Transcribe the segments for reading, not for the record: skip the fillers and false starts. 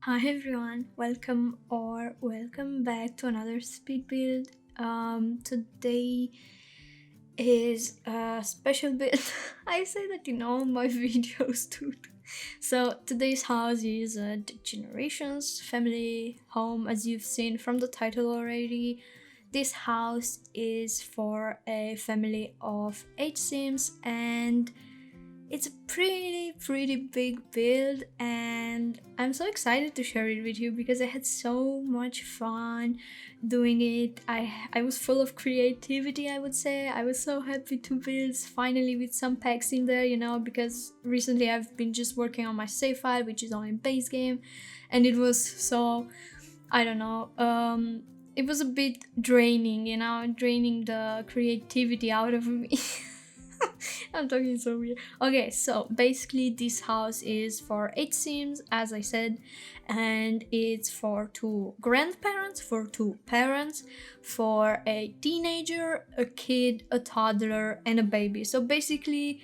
Hi everyone, welcome back to another speed build. Today is a special build. I say that in all my videos too. So today's house is a generations family home, as you've seen from the title already. This house is for a family of 8 sims, and it's a pretty big build, and I'm so excited to share it with you because I had so much fun doing it. I was full of creativity, I would say. I was so happy to build finally with some packs in there, because recently I've been just working on my save file, which is on a base game, and it was so, I don't know, it was a bit draining, draining the creativity out of me. I'm talking so weird. Okay, so basically this house is for 8 sims, as I said, and it's for 2 grandparents, for 2 parents, for a teenager, a kid, a toddler, and a baby. So basically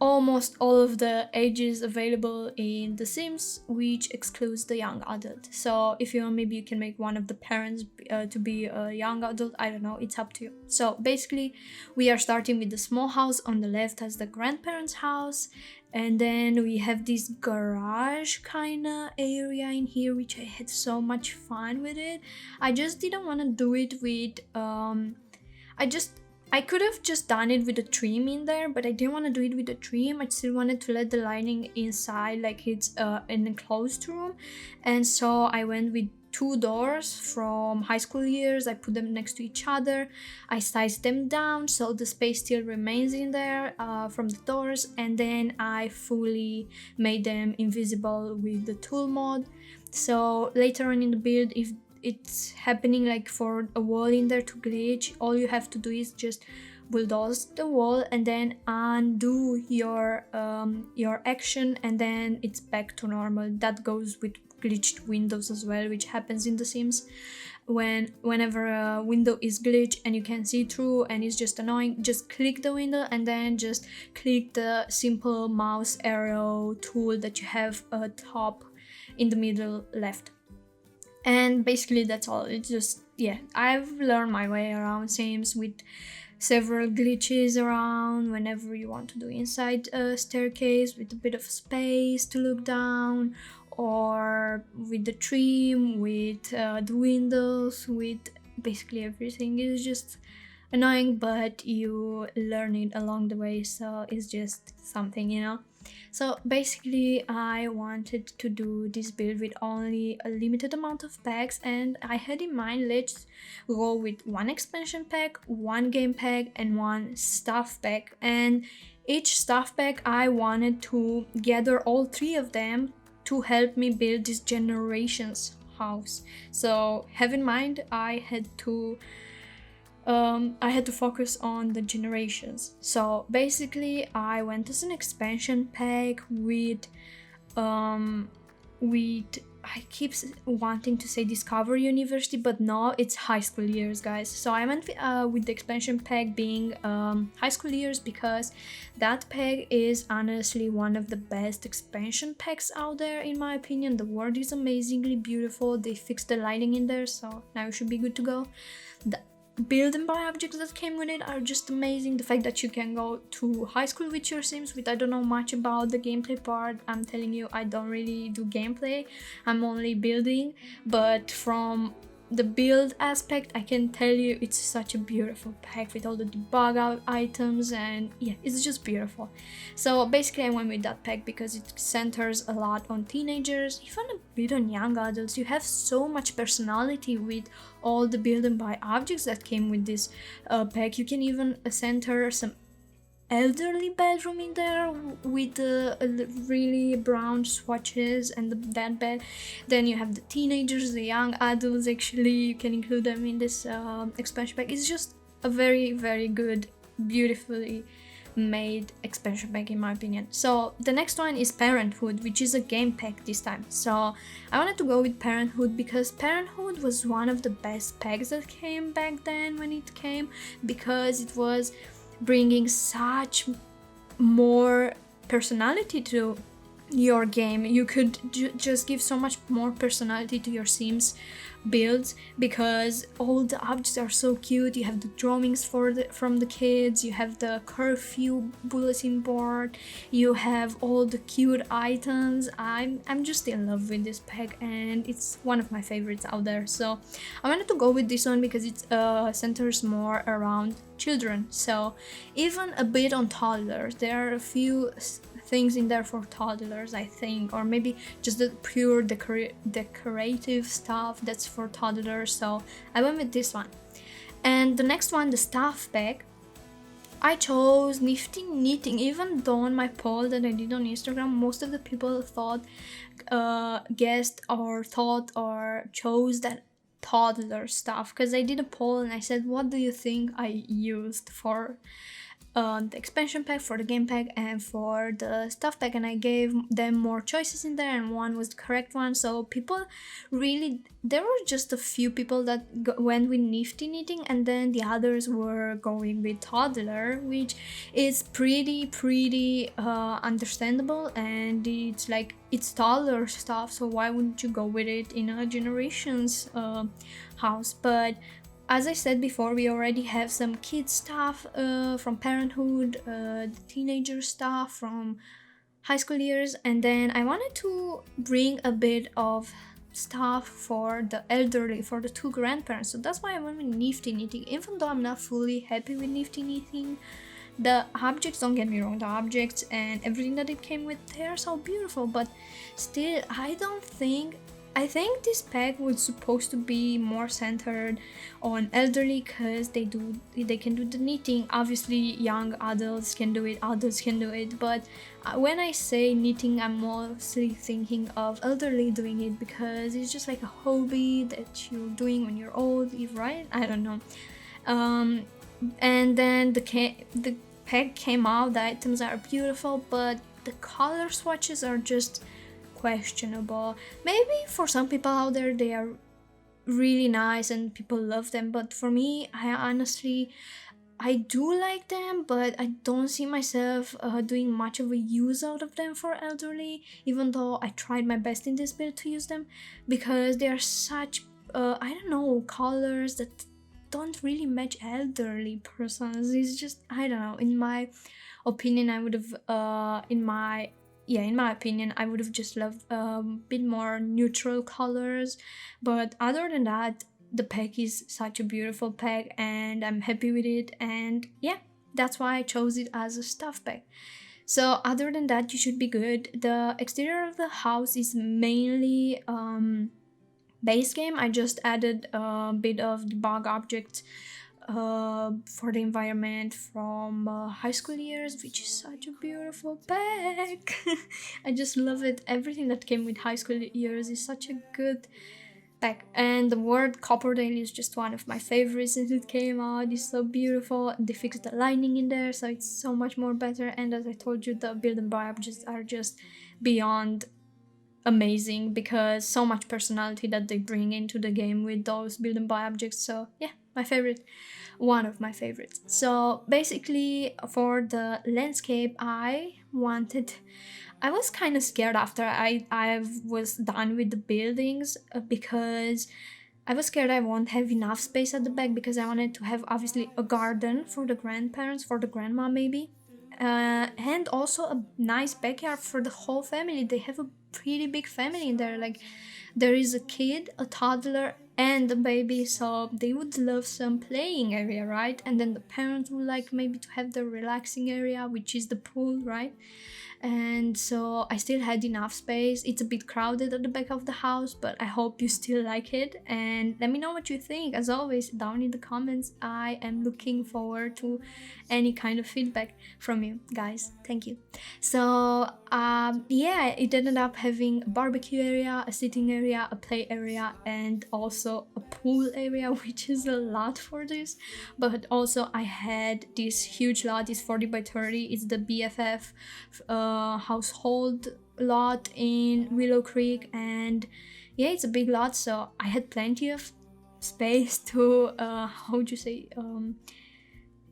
almost all of the ages available in The Sims, which excludes the young adult. So if you want, maybe you can make one of the parents to be a young adult. I don't know, it's up to you. So basically, we are starting with the small house on the left as the grandparents' house, and then we have this garage kind of area in here, which I had so much fun with it. I just didn't want to do it with I could have just done it with a trim in there, but I didn't want to do it with a trim. I still wanted to let the lighting inside like it's an enclosed room. And so I went with 2 doors from high school years. I put them next to each other. I sized them down so the space still remains in there from the doors. And then I fully made them invisible with the tool mod. So later on in the build, if it's happening like for a wall in there to glitch, all you have to do is just bulldoze the wall and then undo your action, and then it's back to normal. That goes with glitched windows as well, which happens in The Sims. Whenever a window is glitched and you can see through and it's just annoying, just click the window and then just click the simple mouse arrow tool that you have top in the middle left. And basically that's all. It's just, yeah, I've learned my way around Sims with several glitches around whenever you want to do inside a staircase with a bit of space to look down, or with the trim, with the windows, with basically everything. Is just annoying, but you learn it along the way, so it's just something. So basically I wanted to do this build with only a limited amount of packs, and I had in mind, let's go with 1 expansion pack, 1 game pack, and 1 stuff pack. And each stuff pack I wanted to gather all 3 of them to help me build this generations house. So have in mind, I had to focus on the generations. So basically I went as an expansion pack with I keep wanting to say Discover University, but no, it's high school years, guys. So I went with the expansion pack being high school years because that pack is honestly one of the best expansion packs out there, in my opinion. The world is amazingly beautiful. They fixed the lighting in there, so now you should be good to go. The build and buy objects that came with it are just amazing. The fact that you can go to high school with your Sims, I don't know much about the gameplay part. I'm telling you, I don't really do gameplay, I'm only building, but from the build aspect I can tell you it's such a beautiful pack with all the debug out items, and yeah, it's just beautiful. So basically I went with that pack because it centers a lot on teenagers, even a bit on young adults. You have so much personality with all the build and buy objects that came with this pack. You can even center some elderly bedroom in there with the really brown swatches and that bed. Then you have the teenagers, the young adults. Actually, you can include them in this expansion pack. It's just a very good, beautifully made expansion pack, in my opinion. So the next one is Parenthood, which is a game pack this time. So I wanted to go with Parenthood because Parenthood was one of the best packs that came back then when it came, because it was bringing such more personality to your game. You could just give so much more personality to your Sims builds, because all the objects are so cute. You have the drawings from the kids, you have the curfew bulletin board, you have all the cute items. I'm just in love with this pack, and it's one of my favorites out there. So I wanted to go with this one because it centers more around children, so even a bit on toddlers. There are a few things in there for toddlers, I think, or maybe just the pure decorative stuff that's for toddlers, so I went with this one. And the next one, the staff pack, I chose Nifty Knitting, even though on my poll that I did on Instagram, most of the people guessed or thought or chose that toddler stuff, because I did a poll and I said, what do you think I used for the expansion pack, for the game pack, and for the stuff pack, and I gave them more choices in there, and one was the correct one. So people really, there were just a few people that went with Nifty Knitting, and then the others were going with toddler, which is pretty understandable, and it's like, it's toddler stuff, so why wouldn't you go with it in a generations house? But as I said before, we already have some kids stuff from Parenthood, the teenager stuff from high school years, and then I wanted to bring a bit of stuff for the elderly, for the two grandparents. So that's why I went with Nifty Knitting, even though I'm not fully happy with Nifty Knitting. The objects, don't get me wrong, the objects and everything that it came with, they are so beautiful, but still, I think this pack was supposed to be more centered on elderly, because they can do the knitting. Obviously young adults can do it, adults can do it, but when I say knitting, I'm mostly thinking of elderly doing it, because it's just like a hobby that you're doing when you're old, right? I don't know. And then the pack came out, the items are beautiful, but the color swatches are just questionable. Maybe for some people out there they are really nice and people love them, but for me, I do like them, but I don't see myself doing much of a use out of them for elderly, even though I tried my best in this build to use them, because they are such I don't know, colors that don't really match elderly persons. It's just, I don't know, in my opinion, I would have in my opinion, I would have just loved a bit more neutral colors. But other than that, the pack is such a beautiful pack and I'm happy with it. And yeah, that's why I chose it as a stuff pack. So other than that, you should be good. The exterior of the house is mainly base game. I just added a bit of debug objects for the environment from high school years, which is such a beautiful pack. I just love it. Everything that came with high school years is such a good pack, and the word Copperdale is just one of my favorites since it came out. It's so beautiful. They fixed the lining in there, so it's so much more better, and as I told you, the build and buy objects are just beyond amazing, because so much personality that they bring into the game with those build and buy objects. So yeah, my favorite, one of my favorites. So basically for the landscape, I was kind of scared after I was done with the buildings, because I was scared I won't have enough space at the back, because I wanted to have obviously a garden for the grandparents, for the grandma maybe, and also a nice backyard for the whole family. They have a pretty big family in there, like there is a kid, a toddler, and a baby, so they would love some playing area, right? And then the parents would like maybe to have the relaxing area, which is the pool, right? And so I still had enough space. It's a bit crowded at the back of the house, but I hope you still like it, and let me know what you think. As always, down in the comments, I am looking forward to any kind of feedback from you guys. Thank you. So yeah, it ended up having a barbecue area, a sitting area, a play area, and also a pool area, which is a lot for this. But also I had this huge lot, it's 40 by 30. It's the BFF household lot in Willow Creek, and yeah, it's a big lot, so I had plenty of space to how would you say,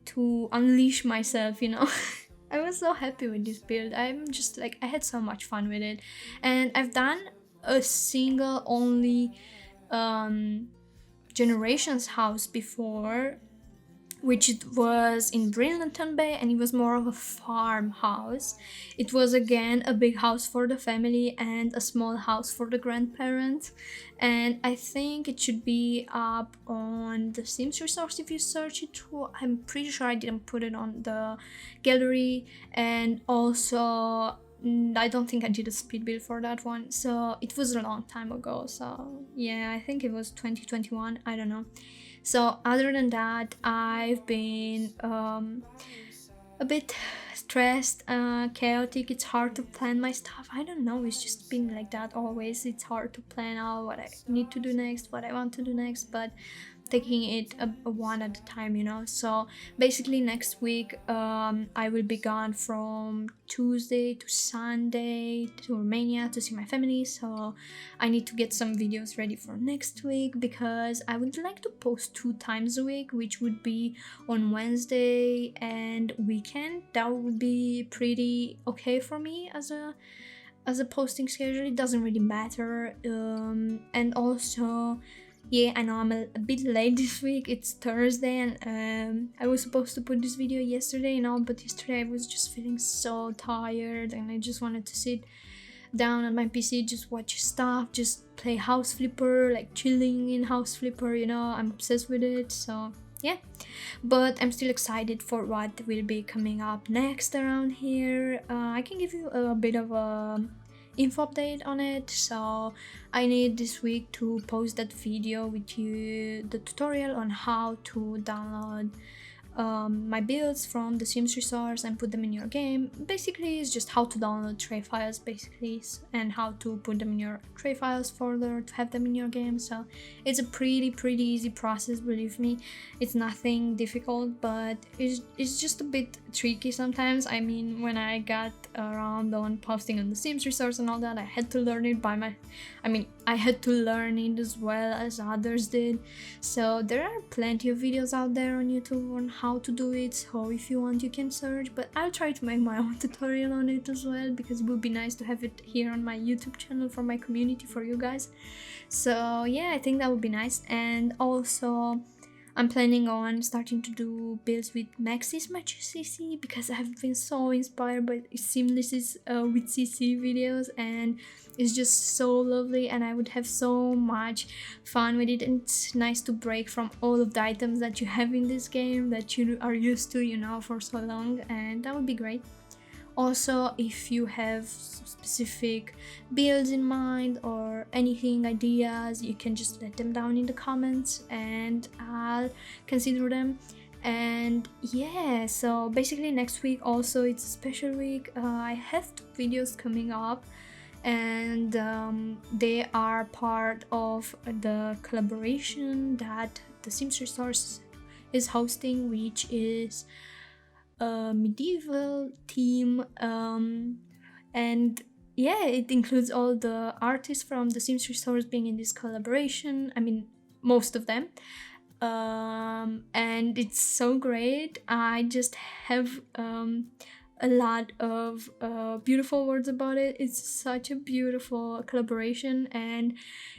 to unleash myself, you know. I was so happy with this build. I'm just like, I had so much fun with it. And I've done a single only generations house before, which it was in Bridlington Bay, and it was more of a farmhouse. It was again a big house for the family and a small house for the grandparents, and I think it should be up on the Sims resource if you search it too. I'm pretty sure I didn't put it on the gallery, and also I don't think I did a speed build for that one, so it was a long time ago. So yeah, I think it was 2021, I don't know. So other than that, I've been a bit stressed, chaotic. It's hard to plan my stuff. I don't know, it's just been like that always. It's hard to plan out what I need to do next, what I want to do next, but taking it a one at a time, you know. So basically next week I will be gone from Tuesday to Sunday to Romania to see my family, so I need to get some videos ready for next week, because I would like to post 2 times a week, which would be on Wednesday and weekend. That would be pretty okay for me as a posting schedule. It doesn't really matter. And also, yeah, I know I'm a bit late this week. It's Thursday, and I was supposed to put this video yesterday, you know, but yesterday I was just feeling so tired and I just wanted to sit down on my PC, just watch stuff, just play House Flipper, like chilling in House Flipper, you know. I'm obsessed with it, so yeah. But I'm still excited for what will be coming up next around here. I can give you a bit of a info update on it. So I need this week to post that video with you, the tutorial on how to download my builds from the Sims resource and put them in your game. Basically, it's just how to download tray files, basically, and how to put them in your tray files folder to have them in your game. So it's a pretty easy process, believe me. It's nothing difficult, but it's just a bit tricky sometimes. I mean, when I got around on posting on the Sims resource and all that, I had to learn it I had to learn it as well as others did. So there are plenty of videos out there on YouTube on how to do it, so if you want you can search, but I'll try to make my own tutorial on it as well, because it would be nice to have it here on my YouTube channel for my community, for you guys. So yeah, I think that would be nice. And also I'm planning on starting to do builds with Maxis Match CC, because I have been so inspired by Seamless's with CC videos, and it's just so lovely, and I would have so much fun with it. And it's nice to break from all of the items that you have in this game that you are used to, you know, for so long, and that would be great. Also, if you have specific builds in mind or anything, ideas, you can just let them down in the comments and I'll consider them. And yeah, so basically next week also it's a special week. I have 2 videos coming up, and they are part of the collaboration that the Sims resource is hosting, which is a medieval theme, and yeah, it includes all the artists from the Sims resource being in this collaboration. I mean, most of them, and it's so great. I just have a lot of beautiful words about it. It's such a beautiful collaboration, and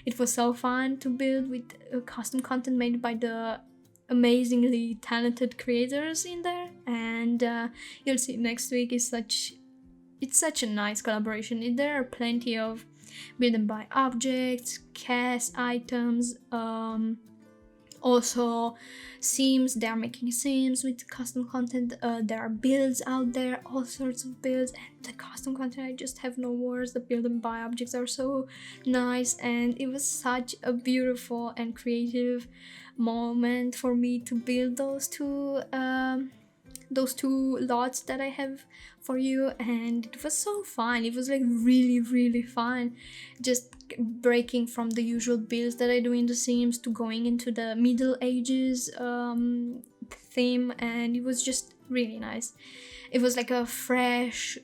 it was so fun to build with custom content made by the amazingly talented creators in there. And you'll see next week is it's such a nice collaboration. There are plenty of build and buy objects, cast items, also Sims. They are making Sims with custom content. There are builds out there, all sorts of builds, and the custom content, I just have no words. The build and buy objects are so nice, and it was such a beautiful and creative moment for me to build those two lots that I have for you, and it was so fun. It was like really fun, just breaking from the usual builds that I do in the Sims to going into the Middle Ages theme, and it was just really nice. It was like a fresh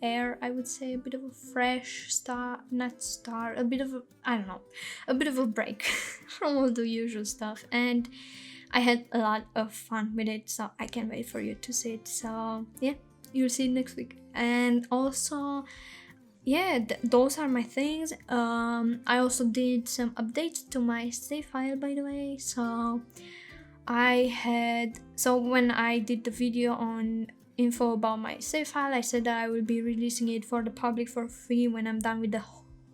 air, I would say, a bit of a fresh a bit of a, I don't know, a bit of a break from all the usual stuff. And I had a lot of fun with it, so I can't wait for you to see it. So yeah, you'll see it next week. And also, yeah, those are my things. I also did some updates to my save file, by the way. So when I did the video on info about my save file, I said that I will be releasing it for the public for free when I'm done with the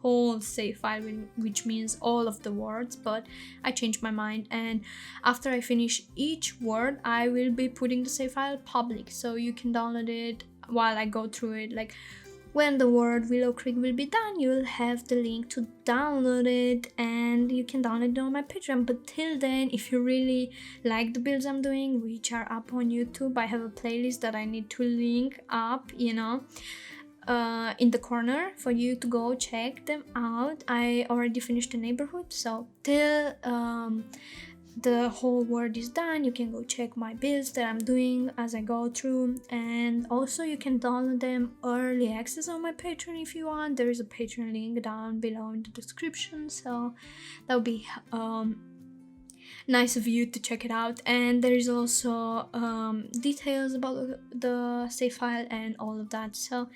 whole save file, which means all of the words, but I changed my mind, and after I finish each word I will be putting the save file public, so you can download it while I go through it. Like, when the word Willow Creek will be done, you'll have the link to download it, and you can download it on my Patreon. But till then, if you really like the builds I'm doing, which are up on YouTube, I have a playlist that I need to link up, in the corner for you to go check them out. I already finished the neighborhood, so till the whole word is done, you can go check my builds that I'm doing as I go through, and also you can download them early access on my Patreon if you want. There is a Patreon link down below in the description, so that would be nice of you to check it out. And there is also details about the save file and all of that. So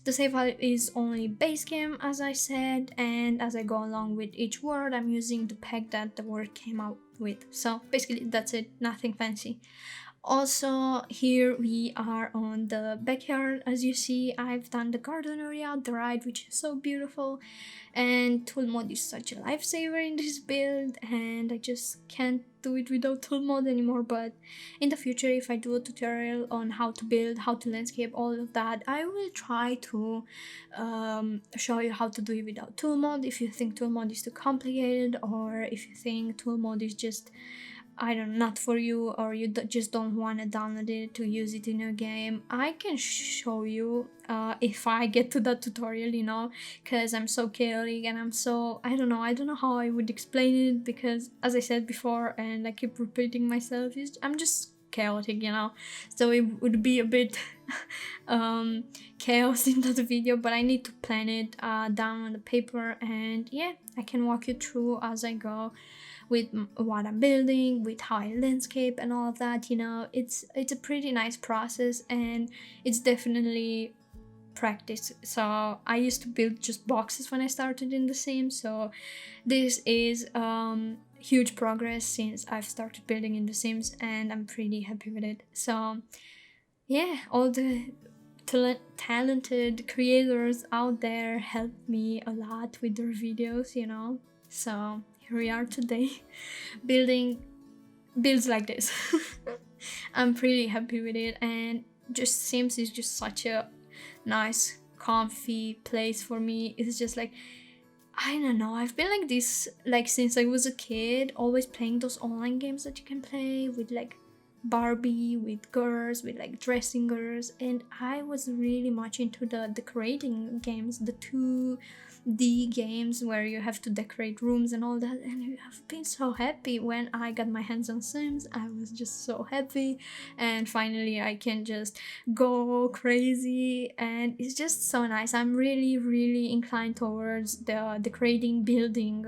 the save file is only base game, as I said, and as I go along with each word, I'm using the pack that the word came out with. So basically that's it, nothing fancy. Also, here we are on the backyard. As you see, I've done the garden area, the ride, which is so beautiful, and tool mode is such a lifesaver in this build, and I just can't do it without tool mode anymore. But in the future, if I do a tutorial on how to build, how to landscape, all of that, I will try to show you how to do it without tool mode. If you think tool mode is too complicated, or if you think tool mode is just, not for you, or you just don't want to download it to use it in your game, I can show you if I get to that tutorial, because I'm so chaotic and I'm so, I don't know how I would explain it, because as I said before and I keep repeating myself, I'm just chaotic, so it would be a bit chaos in that video, but I need to plan it down on the paper, and yeah, I can walk you through as I go with what I'm building, with how I landscape and all of that. It's a pretty nice process, and it's definitely practice. So I used to build just boxes when I started in The Sims, so this is huge progress since I've started building in The Sims, and I'm pretty happy with it. So yeah, all the talented creators out there helped me a lot with their videos, so here we are today building builds like this. I'm pretty happy with it, and just Sims is just such a nice, comfy place for me. It's just like, I don't know, I've been like this like since I was a kid, always playing those online games that you can play with like Barbie, with girls, with like dressing girls, and I was really much into the decorating games, the 2D games where you have to decorate rooms and all that, and I've been so happy when I got my hands on Sims. I was just so happy, and finally I can just go crazy, and it's just so nice. I'm really, really inclined towards the decorating, building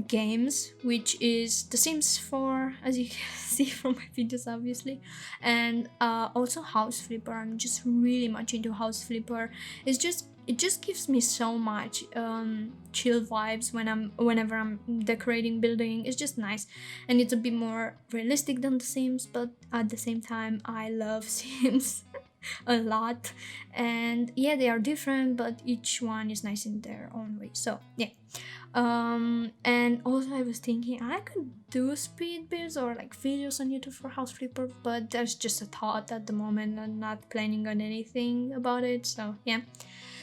games, which is The Sims 4, as you can see from my videos obviously, and also House Flipper. I'm just really much into House Flipper. It just gives me so much chill vibes whenever I'm decorating, building. It's just nice, and it's a bit more realistic than The Sims, but at the same time I love Sims a lot, and yeah, they are different, but each one is nice in their own way. So yeah, and also I was thinking I could do speed builds or like videos on YouTube for House Flipper, but that's just a thought at the moment. I'm not planning on anything about it. So yeah,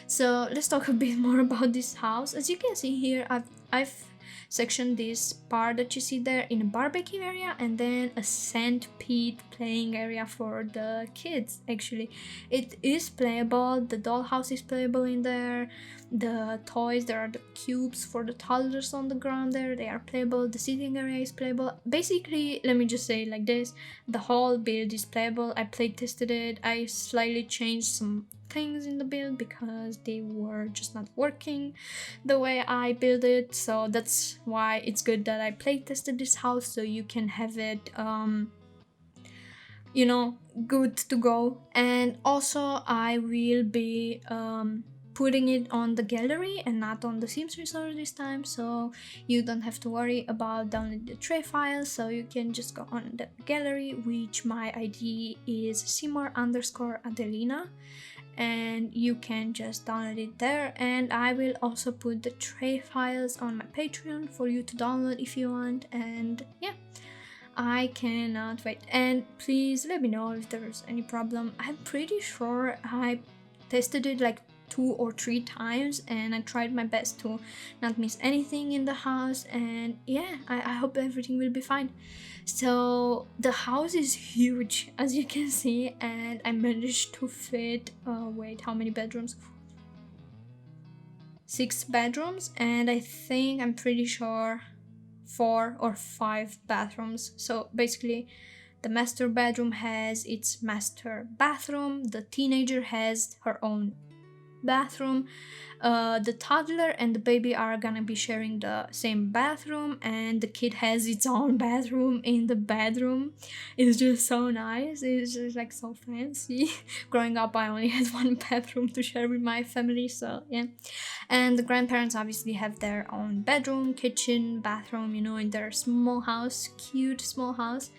so let's talk a bit more about this house. As you can see here, I've sectioned this part that you see there in a barbecue area, and then a sand pit playing area for the kids. Actually, it is playable. The dollhouse is playable in there. The toys, there are the cubes for the toddlers on the ground there, they are playable. The sitting area is playable. Basically, let me just say it like this, the whole build is playable. I play tested it. I slightly changed some things in the build because they were just not working the way I built it. So that's why it's good that I playtested this house, so you can have it you know, good to go. And also I will be putting it on the gallery and not on the Sims Resort this time, so you don't have to worry about downloading the tray files. So you can just go on the gallery, which my ID is Simar_Adelina, and you can just download it there. And I will also put the tray files on my Patreon for you to download if you want. And yeah, I cannot wait. And please let me know if there's any problem. I'm pretty sure I tested it like 2 or 3 times and I tried my best to not miss anything in the house. And yeah, I hope everything will be fine. So the house is huge, as you can see, and I managed to fit wait, how many bedrooms? 6 bedrooms, and I think, I'm pretty sure, 4 or 5 bathrooms. So basically the master bedroom has its master bathroom, the teenager has her own bathroom, the toddler and the baby are gonna be sharing the same bathroom, and the kid has its own bathroom in the bedroom. It's just so nice, it's just like so fancy. Growing up I only had one bathroom to share with my family, so yeah. And the grandparents obviously have their own bedroom, kitchen, bathroom, you know, in their small house, cute small house.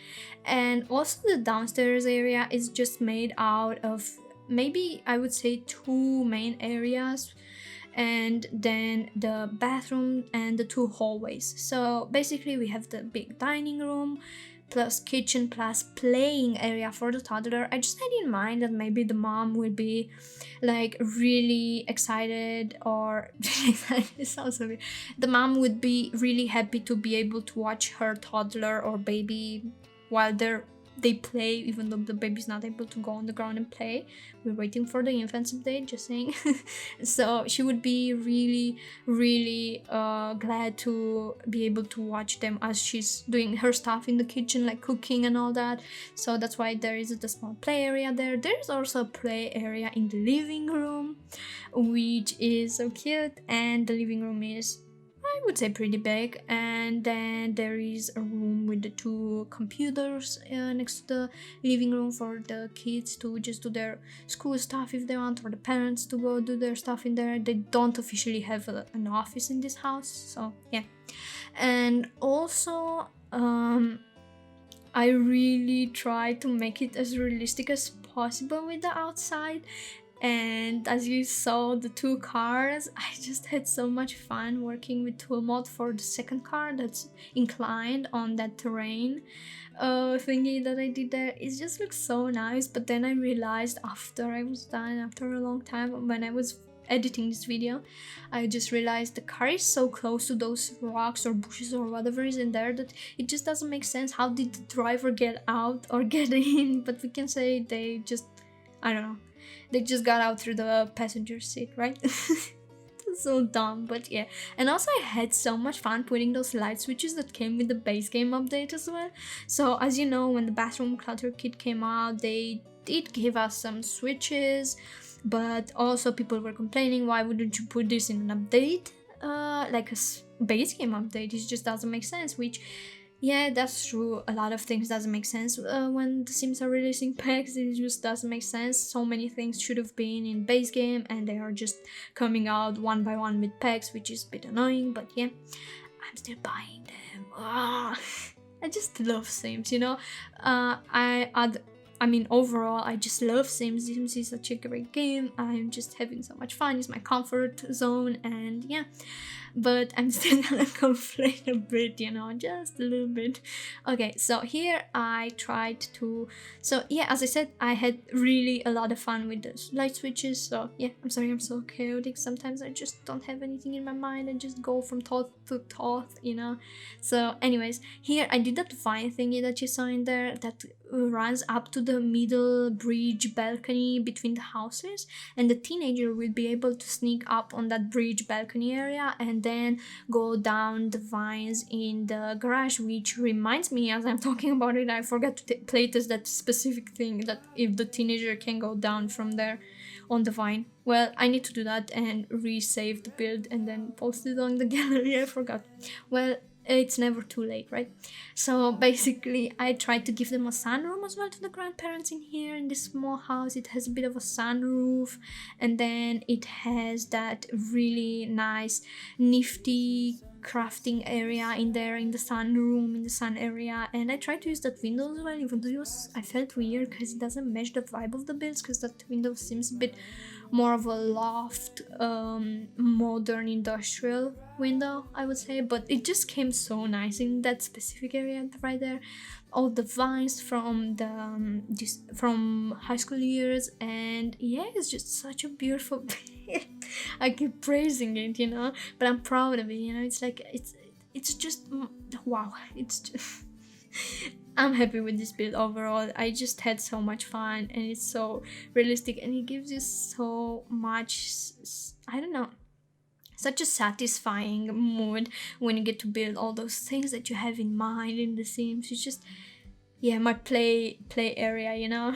And also the downstairs area is just made out of, maybe I would say, 2 main areas, and then the bathroom and the 2 hallways. So basically we have the big dining room plus kitchen plus playing area for the toddler. I just had in mind that maybe the mom will be like really excited, or it sounds so weird. The mom would be really happy to be able to watch her toddler or baby while they play, even though the baby's not able to go on the ground and play. We're waiting for the infants update, just saying. So she would be really glad to be able to watch them as she's doing her stuff in the kitchen, like cooking and all that. So that's why there is the small play area there. There's also a play area in the living room, which is so cute, and the living room is, I would say, pretty big. And then there is a room with the 2 computers next to the living room for the kids to just do their school stuff if they want, or the parents to go do their stuff in there. They don't officially have an office in this house, so yeah. And also I really try to make it as realistic as possible with the outside. And as you saw, the 2 cars, I just had so much fun working with tool mode for the second car that's inclined on that terrain thingy that I did there. It just looks so nice. But then I realized after I was done, after a long time, when I was editing this video, I just realized the car is so close to those rocks or bushes or whatever is in there that it just doesn't make sense. How did the driver get out or get in? But we can say they just, I don't know, they just got out through the passenger seat, right? So dumb, but yeah. And also I had so much fun putting those light switches that came with the base game update as well. So as you know, when the bathroom clutter kit came out, they did give us some switches, but also people were complaining, why wouldn't you put this in an update? Like a base game update, it just doesn't make sense, which, yeah, that's true. A lot of things doesn't make sense when the Sims are releasing packs. It just doesn't make sense. So many things should have been in base game and they are just coming out one by one with packs, which is a bit annoying, but yeah, I'm still buying them. I just love Sims, you know. I mean, overall, I just love Sims. Sims is such a great game. I'm just having so much fun. It's my comfort zone, and yeah. But I'm still gonna complain a bit, you know, just a little bit. Okay, so here I tried to, so yeah, as I said, I had really a lot of fun with the light switches. So yeah, I'm sorry I'm so chaotic. Sometimes I just don't have anything in my mind. I just go from thought to thought, you know. So anyways, here I did that vine thingy that you saw in there that runs up to the middle bridge balcony between the houses, and the teenager will be able to sneak up on that bridge balcony area and then go down the vines in the garage. Which reminds me, as I'm talking about it, I forgot to playtest that specific thing, that if the teenager can go down from there, on the Vine. Well, I need to do that and resave the build and then post it on the gallery. I forgot. Well, it's never too late, right? So basically I tried to give them a sunroom as well to the grandparents in here in this small house. It has a bit of a sunroof, and then it has that really nice nifty crafting area in there in the sunroom, in the sun area. And I tried to use that window as well, even though I felt weird because it doesn't match the vibe of the builds, because that window seems a bit more of a loft, modern industrial window, I would say, but it just came so nice in that specific area right there. All the vines from the from high school years, and yeah, it's just such a beautiful I keep praising it, you know, but I'm proud of it, you know. It's like it's just wow, it's just I'm happy with this build overall. I just had so much fun, and it's so realistic, and it gives you so much, I don't know, such a satisfying mood when you get to build all those things that you have in mind in the Sims. It's just, yeah, my play area, you know.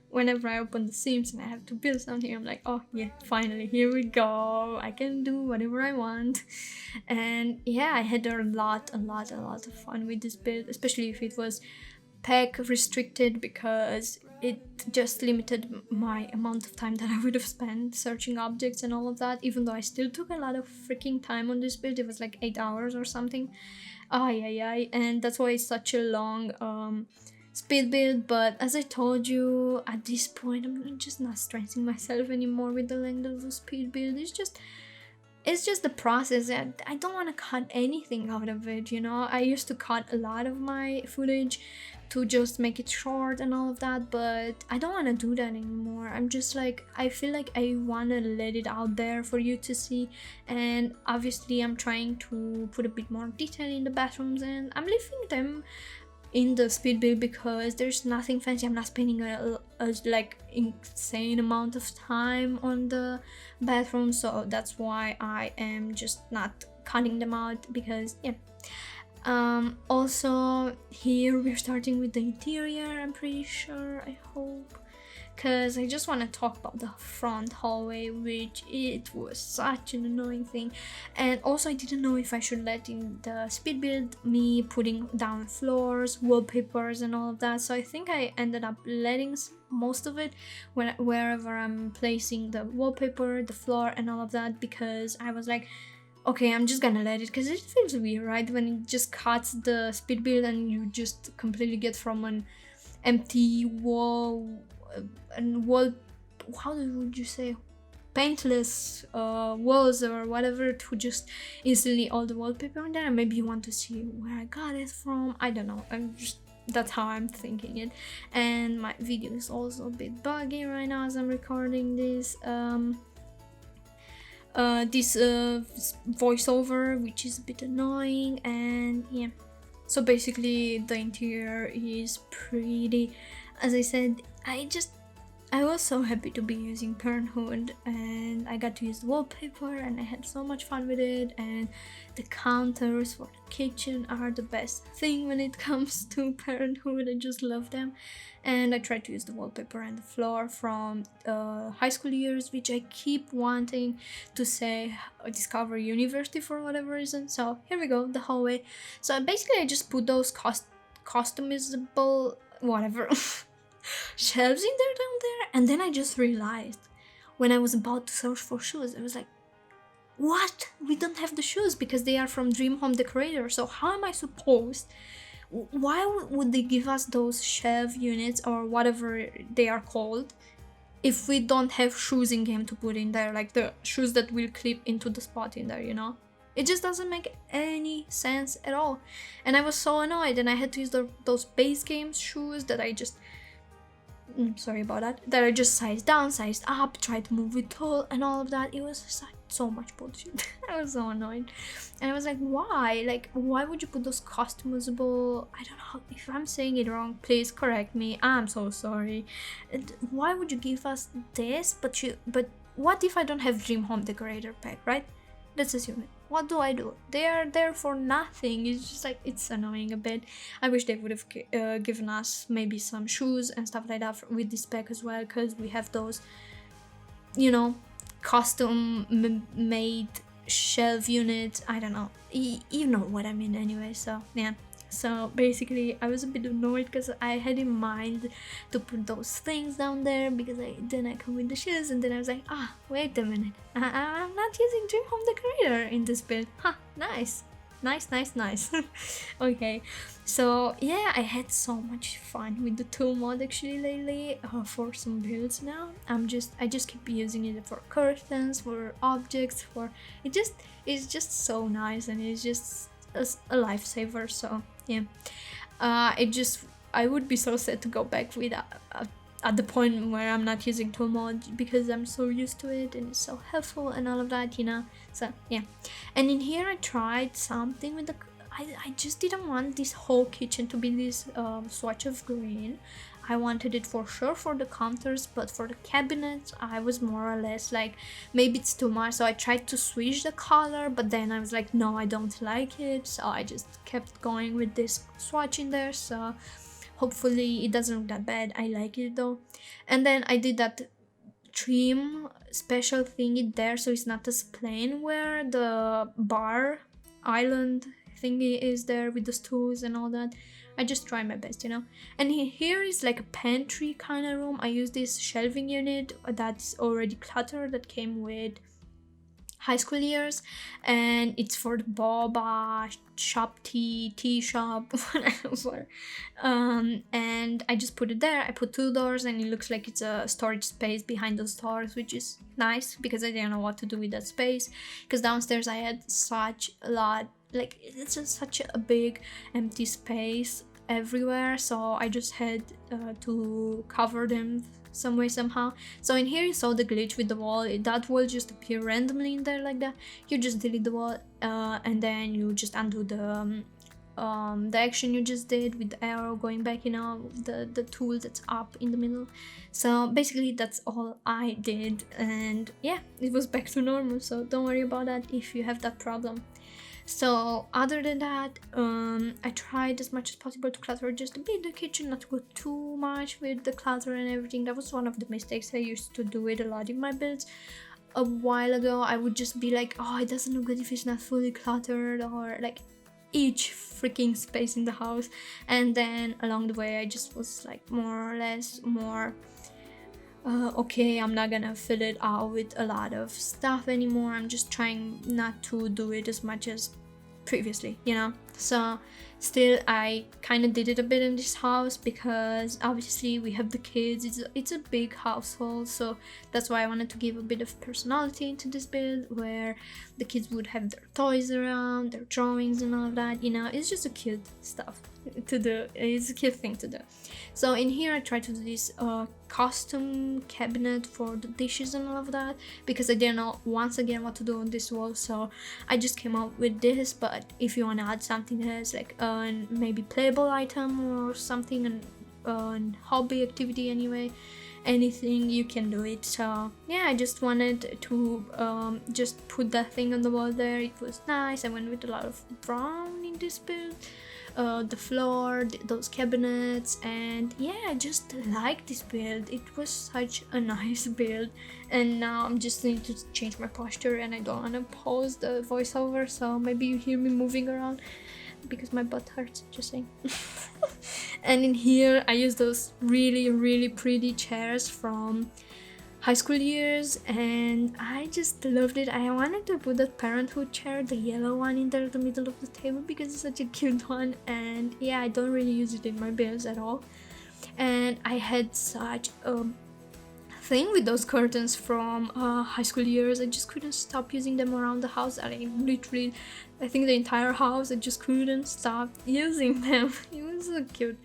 Whenever I open the Sims and I have to build something, I'm like, oh yeah, finally, here we go. I can do whatever I want. And yeah, I had a lot of fun with this build, especially if it was pack restricted, because it just limited my amount of time that I would have spent searching objects and all of that, even though I still took a lot of freaking time on this build. It was like 8 hours or something. And that's why it's such a long speed build. But as I told you, at this point I'm just not stressing myself anymore with the length of the speed build. It's just the process, and I don't want to cut anything out of it, you know. I used to cut a lot of my footage to just make it short and all of that, but I don't want to do that anymore. I'm just like, I feel like I want to let it out there for you to see, and obviously I'm trying to put a bit more detail in the bathrooms, and I'm leaving them in the speed build because there's nothing fancy. I'm not spending a like insane amount of time on the bathroom, so that's why I am just not cutting them out, because yeah. Also here we're starting with the interior, I'm pretty sure, I hope, because I just want to talk about the front hallway, which it was such an annoying thing. And also I didn't know if I should let in the speed build me putting down floors, wallpapers and all of that, so I think I ended up letting most of it wherever I'm placing the wallpaper, the floor and all of that, because I was like, okay, I'm just gonna let it, because it feels weird, right, when it just cuts the speed build and you just completely get from an empty wall and wall, how would you say, paintless walls or whatever, to just instantly all the wallpaper on there. And maybe you want to see where I got it from, I don't know, that's how I'm thinking it. And my video is also a bit buggy right now as I'm recording this voiceover, which is a bit annoying. And yeah, so basically the interior is pretty, as I said, I was so happy to be using Parenthood, and I got to use the wallpaper and I had so much fun with it. And the counters for the kitchen are the best thing when it comes to Parenthood. I just love them. And I tried to use the wallpaper and the floor from high school years, which I keep wanting to say Discover University for whatever reason. So here we go, the hallway. So basically I just put those customizable whatever shelves in there down there, and then I just realized when I was about to search for shoes, I was like, what? We don't have the shoes because they are from Dream Home Decorator. So how am I supposed, why would they give us those shelf units or whatever they are called if we don't have shoes in game to put in there, like the shoes that will clip into the spot in there, you know? It just doesn't make any sense at all. And I was so annoyed, and I had to use those base game shoes that I just, sorry about that I just sized down, sized up, tried to move it tall and all of that. It was so much bullshit. I was so annoyed, and I was like, why would you put those customizable, I don't know if I'm saying it wrong, please correct me, I'm so sorry. Why would you give us this, but what if I don't have Dream Home Decorator pack, right? Let's assume it. What do? They are there for nothing. It's just like, it's annoying a bit. I wish they would have given us maybe some shoes and stuff like that with this pack as well, because we have those you know, custom made shelf units. I don't know, you know what I mean anyway. So yeah, so basically I was a bit annoyed because I had in mind to put those things down there, because then I come with the shoes, and then I was like, ah, wait a minute, I'm not using Dream Home Decorator in this build. Huh, nice. Okay, so yeah, I had so much fun with the tool mod actually lately, for some builds now. I just keep using it for curtains, for objects, for it's just so nice, and it's just a lifesaver. So yeah, I would be so sad to go back with at the point where I'm not using tool mod, because I'm so used to it and it's so helpful and all of that, you know. So yeah, and in here I tried something with the I just didn't want this whole kitchen to be this swatch of green. I wanted it for sure for the counters, but for the cabinets I was more or less like, maybe it's too much. So I tried to switch the color, but then I was like, no, I don't like it. So I just kept going with this swatch in there. So hopefully it doesn't look that bad. I like it though. And then I did that trim special thing in there, so it's not as plain, where the bar island thingy is there with the stools and all that. I just try my best, you know. And here is like a pantry kind of room. I use this shelving unit that's already cluttered, that came with high school years, and it's for the boba shop, tea shop, whatever. And I just put it there. I put 2 doors, and it looks like it's a storage space behind those doors, which is nice because I didn't know what to do with that space, because downstairs I had such a lot, like it's just such a big empty space everywhere, so I just had to cover them some way somehow. So in here you saw the glitch with the wall. That wall just appear randomly in there like that. You just delete the wall, and then you just undo the action you just did with the arrow going back, you know, the tool that's up in the middle. So basically that's all I did, and yeah, it was back to normal. So don't worry about that if you have that problem. So other than that, I tried as much as possible to clutter just a bit the kitchen, not to go too much with the clutter and everything. That was one of the mistakes I used to do it a lot in my builds. A while ago I would just be like, oh, it doesn't look good if it's not fully cluttered, or like each freaking space in the house. And then along the way I just was like more or less okay, I'm not gonna fill it out with a lot of stuff anymore. I'm just trying not to do it as much as previously, you know. So still I kind of did it a bit in this house, because obviously we have the kids. It's a big household, so that's why I wanted to give a bit of personality to this build, where the kids would have their toys around, their drawings and all of that, you know. It's just a cute stuff to do. It's a cute thing to do. So in here I tried to do this custom cabinet for the dishes and all of that, because I didn't know once again what to do on this wall. So I just came up with this. But if you want to add something else, like maybe playable item or something, an hobby activity anyway, anything, you can do it. So yeah, I just wanted to just put that thing on the wall there. It was nice. I went with a lot of brown in this build. The floor, those cabinets, and yeah, I just like this build. It was such a nice build, and now I'm just need to change my posture, and I don't want to pause the voiceover, so maybe you hear me moving around because my butt hurts, just saying. And in here I use those really pretty chairs from high school years, and I just loved it. I wanted to put that Parenthood chair, the yellow one, in there in the middle of the table, because it's such a cute one. And yeah, I don't really use it in my builds at all. And I had such a thing with those curtains from high school years. I just couldn't stop using them around the house. I literally, I think the entire house, I just couldn't stop using them. It was so cute.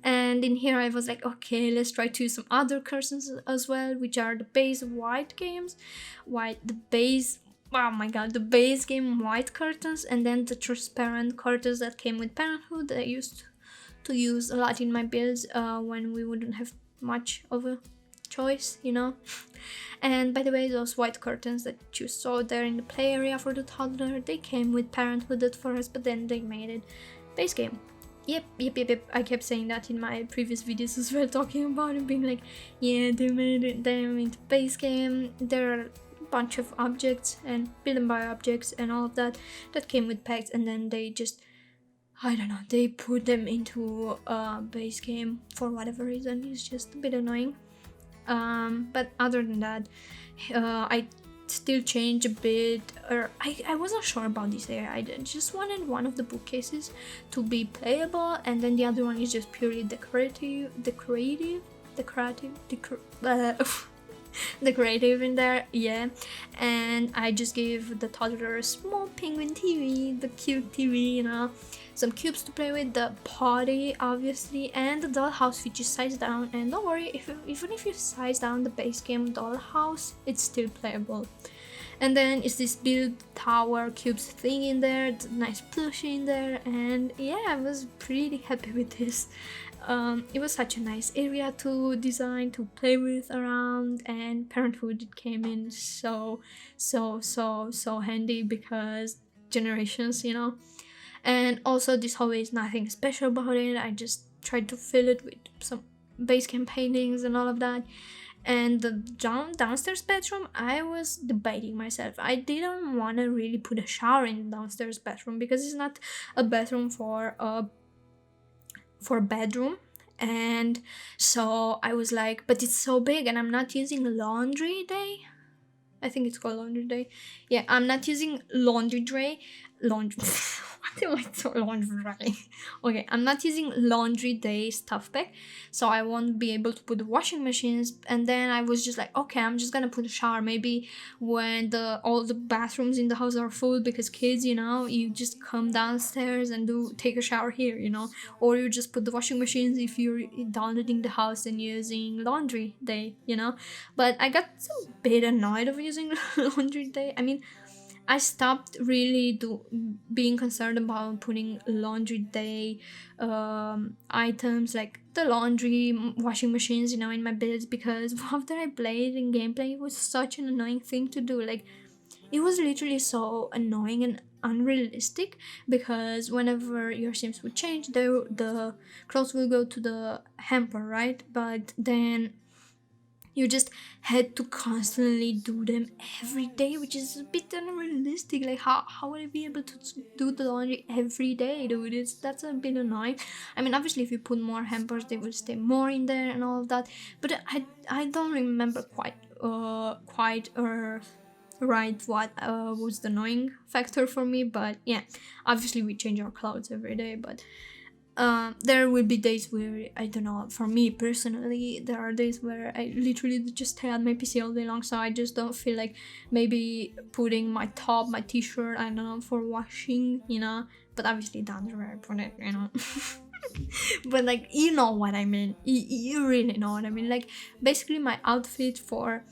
And in here I was like, okay, let's try to use some other curtains as well, which are the base white games, the base game white curtains, and then the transparent curtains that came with Parenthood that I used to use a lot in my builds when we wouldn't have much of a choice, you know. And by the way, those white curtains that you saw there in the play area for the toddler, they came with Parenthood at first, but then they made it base game. Yep. I kept saying that in my previous videos as well, talking about it, being like, yeah, they made them into base game. There are a bunch of objects and build and buy objects and all of that came with packs, and then they just, I don't know, they put them into a base game for whatever reason. It's just a bit annoying. But other than that, I still changed a bit, or I wasn't sure about this area. I just wanted one of the bookcases to be playable, and then the other one is just purely decorative in there, yeah. And I just gave the toddler a small penguin TV, the cute TV, you know, some cubes to play with, the potty obviously, and the dollhouse, which is sized down. And don't worry, even if you size down the base game dollhouse, it's still playable. And then it's this build tower cubes thing in there, the nice plushie in there, and yeah, I was pretty happy with this. It was such a nice area to design, to play with around, and Parenthood came in so handy, because generations, you know. And also this hallway is nothing special about it. I just tried to fill it with some base game paintings and all of that. And the downstairs bedroom, I was debating myself. I didn't want to really put a shower in the downstairs bedroom, because it's not a bedroom for a bedroom. And so I was like, but it's so big, and I'm not using laundry day. I think it's called laundry day. Yeah, I'm not using laundry tray. What am I talking laundry? Okay, I'm not using laundry day stuff pack, so I won't be able to put the washing machines. And then I was just like, okay, I'm just gonna put a shower maybe when all the bathrooms in the house are full, because kids, you know, you just come downstairs and take a shower here, you know, or you just put the washing machines if you're downloading the house and using laundry day, you know. But I got a bit annoyed of using laundry day. I mean, I stopped really being concerned about putting laundry day items like the laundry washing machines, you know, in my builds, because after I played in gameplay, it was such an annoying thing to do. Like, it was literally so annoying and unrealistic, because whenever your sims would change, the clothes will go to the hamper, right? But then you just had to constantly do them every day, which is a bit unrealistic. Like, how would I be able to do the laundry every day, dude? That's a bit annoying. I mean, obviously if you put more hampers, they will stay more in there and all of that, but I don't remember quite right what was the annoying factor for me. But yeah, obviously we change our clothes every day, but there will be days where, I don't know, for me personally, there are days where I literally just stay at my PC all day long, so I just don't feel like maybe putting my top, my t-shirt, I don't know, for washing, you know. But obviously that's where I put it, you know. But like, you know what I mean, you really know what I mean. Like, basically my outfit for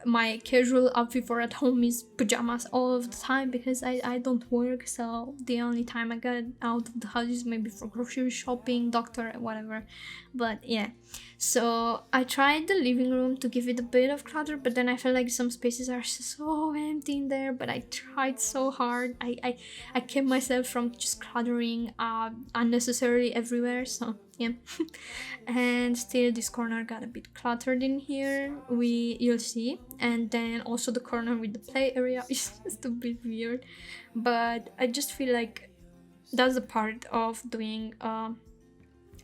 my casual outfit for at home is pajamas all of the time, because I don't work, so the only time I get out of the house is maybe for grocery shopping, doctor, whatever. But yeah, so I tried the living room to give it a bit of clutter, but then I felt like some spaces are so empty in there. But I tried so hard. I kept myself from just cluttering unnecessarily everywhere, so yeah. And still this corner got a bit cluttered in here, you'll see. And then also the corner with the play area is just a bit weird, but I just feel like that's the part of doing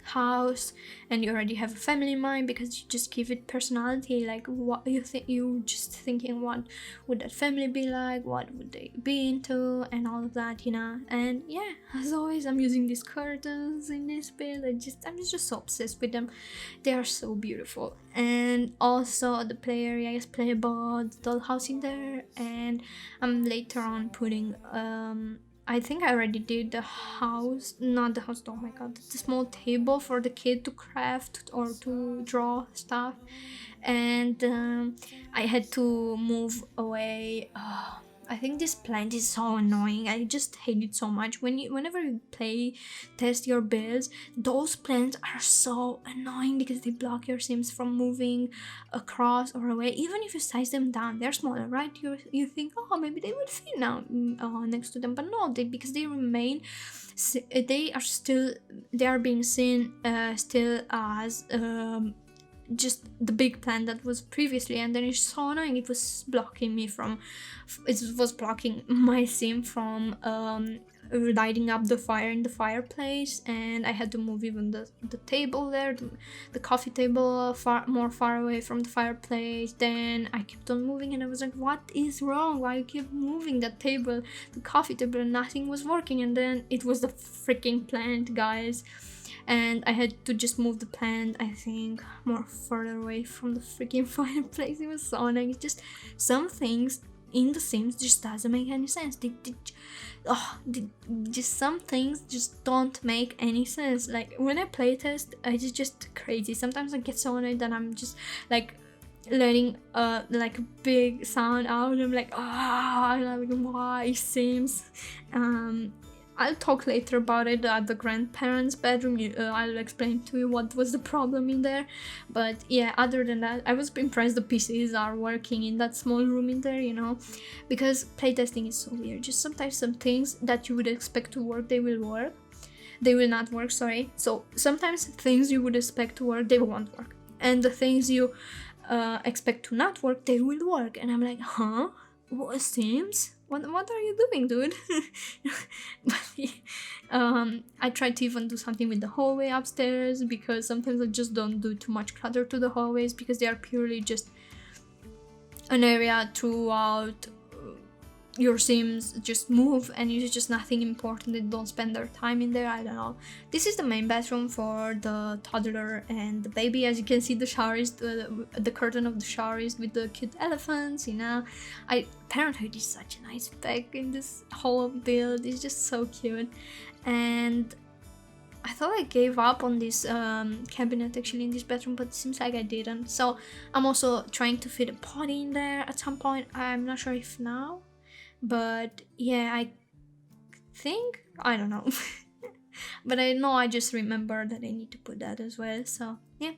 house and you already have a family in mind, because you just give it personality. Like, what you think, you just thinking, what would that family be like, what would they be into, and all of that, you know. And yeah, as always, I'm using these curtains in this build. I'm just so obsessed with them. They are so beautiful. And also the play area is playable, the dollhouse in there. And I'm later on putting I think I already did the house, not the house, oh my god, the small table for the kid to craft or to draw stuff. And I had to move away. I think this plant is so annoying. I just hate it so much. Whenever you test your builds, those plants are so annoying, because they block your sims from moving across or away. Even if you size them down, they're smaller, right? You think, oh, maybe they would fit now next to them, but no, because they remain they are being seen still as just the big plan that was previously, and then it's so annoying. It was blocking my sim from lighting up the fire in the fireplace, and I had to move even the table there, the coffee table far away from the fireplace. Then I kept on moving, and I was like, what is wrong? Why you keep moving that table, the coffee table, and nothing was working? And then it was the freaking plant, guys. And I had to just move the plant, I think, more further away from the freaking fireplace. It was so annoying. It's just some things in The Sims just doesn't make any sense. Just some things just don't make any sense. Like when I playtest, it's just crazy. Sometimes I get so annoyed that I'm just like letting like a big sound out. I'm like, why Sims? I'll talk later about it at the grandparents' bedroom. I'll explain to you what was the problem in there. But yeah, other than that, I was impressed the PCs are working in that small room in there, because playtesting is so weird. Just sometimes some things that you would expect to work, they will not work, sorry. So sometimes things you would expect to work, they won't work. And the things you expect to not work, they will work. And I'm like, huh? What, Sims? What are you doing, dude? I tried to even do something with the hallway upstairs, because sometimes I just don't do too much clutter to the hallways, because they are purely just an area throughout your Sims just move, and it's just nothing important. They don't spend their time in there. I don't know. This is the main bathroom for the toddler and the baby. As you can see, the shower is the curtain of the shower is with the cute elephants. Parenthood is such a nice spec in this whole build. It's just so cute. And I thought I gave up on this cabinet actually in this bedroom, but it seems like I didn't. So I'm also trying to fit a potty in there at some point. I'm not sure if now. But yeah, I think, I don't know. But I know I just remember that I need to put that as well. So yeah.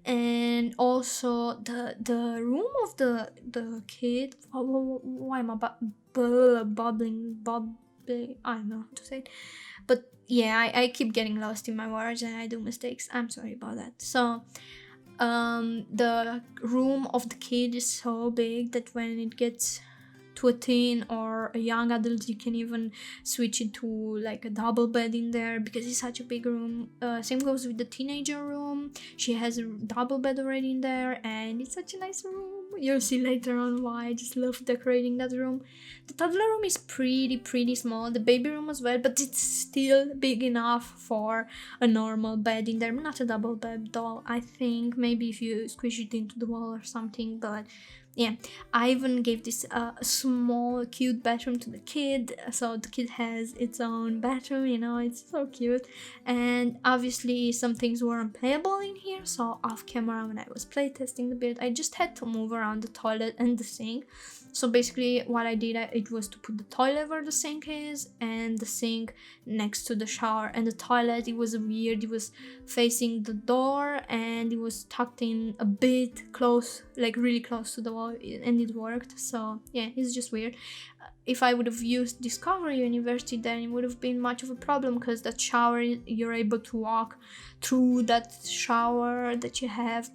And also the room of the kid. Why am I bubbling? I don't know how to say it. But yeah, I keep getting lost in my words and I do mistakes. I'm sorry about that. So the room of the kid is so big that when it gets to a teen or a young adult, you can even switch it to like a double bed in there, because it's such a big room. Same goes with the teenager room. She has a double bed already in there, and it's such a nice room. You'll see later on why I just love decorating that room. The toddler room is pretty small, the baby room as well, but it's still big enough for a normal bed in there. Not a double bed though, I think. Maybe if you squish it into the wall or something. But yeah, I even gave this small cute bedroom to the kid, so the kid has its own bedroom, it's so cute. And obviously some things weren't playable in here, so off camera when I was playtesting the build, I just had to move around the toilet and the sink. So basically what I did, it was to put the toilet where the sink is and the sink next to the shower. And the toilet, it was weird, it was facing the door and it was tucked in a bit close, like really close to the wall, and it worked. So yeah, it's just weird. If I would have used Discovery University, then it would have been much of a problem, because that shower, you're able to walk through that shower that you have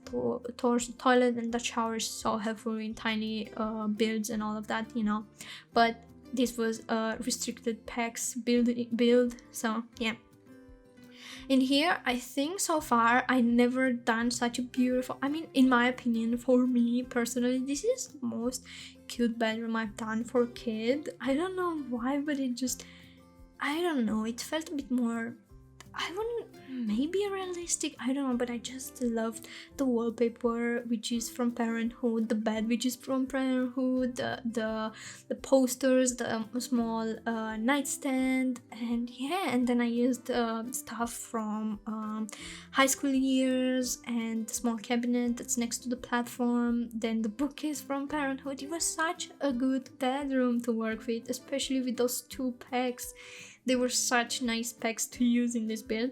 towards the toilet, and that shower is so helpful in tiny builds and all of that, But this was a restricted packs build, so yeah. In here, I think so far I never done such a beautiful, in my opinion, for me personally, this is the most cute bedroom I've done for a kid. I don't know why, but it felt a bit more, maybe realistic, I don't know, but I just loved the wallpaper, which is from Parenthood, the bed, which is from Parenthood, the posters, the small nightstand, and yeah, and then I used stuff from high school years, and the small cabinet that's next to the platform, then the bookcase from Parenthood. It was such a good bedroom to work with, especially with those two packs. They were such nice packs to use in this build.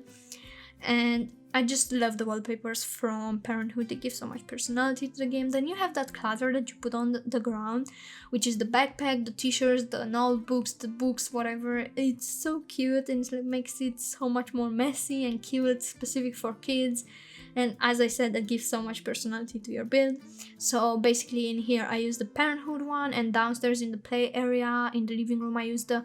And I just love the wallpapers from Parenthood. They give so much personality to the game. Then you have that clutter that you put on the ground, which is the backpack, the t-shirts, the notebooks, the books, whatever. It's so cute, and it makes it so much more messy and cute, specific for kids. And as I said, that gives so much personality to your build. So basically in here I use the Parenthood one, and downstairs in the play area in the living room I use the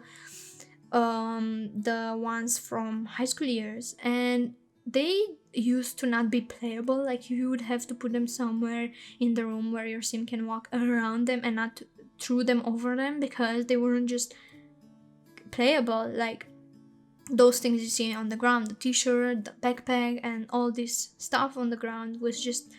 ones from high school years, and they used to not be playable. Like, you would have to put them somewhere in the room where your sim can walk around them and not throw them over them, because they weren't just playable. Like, those things you see on the ground, the t-shirt, the backpack, and all this stuff on the ground was just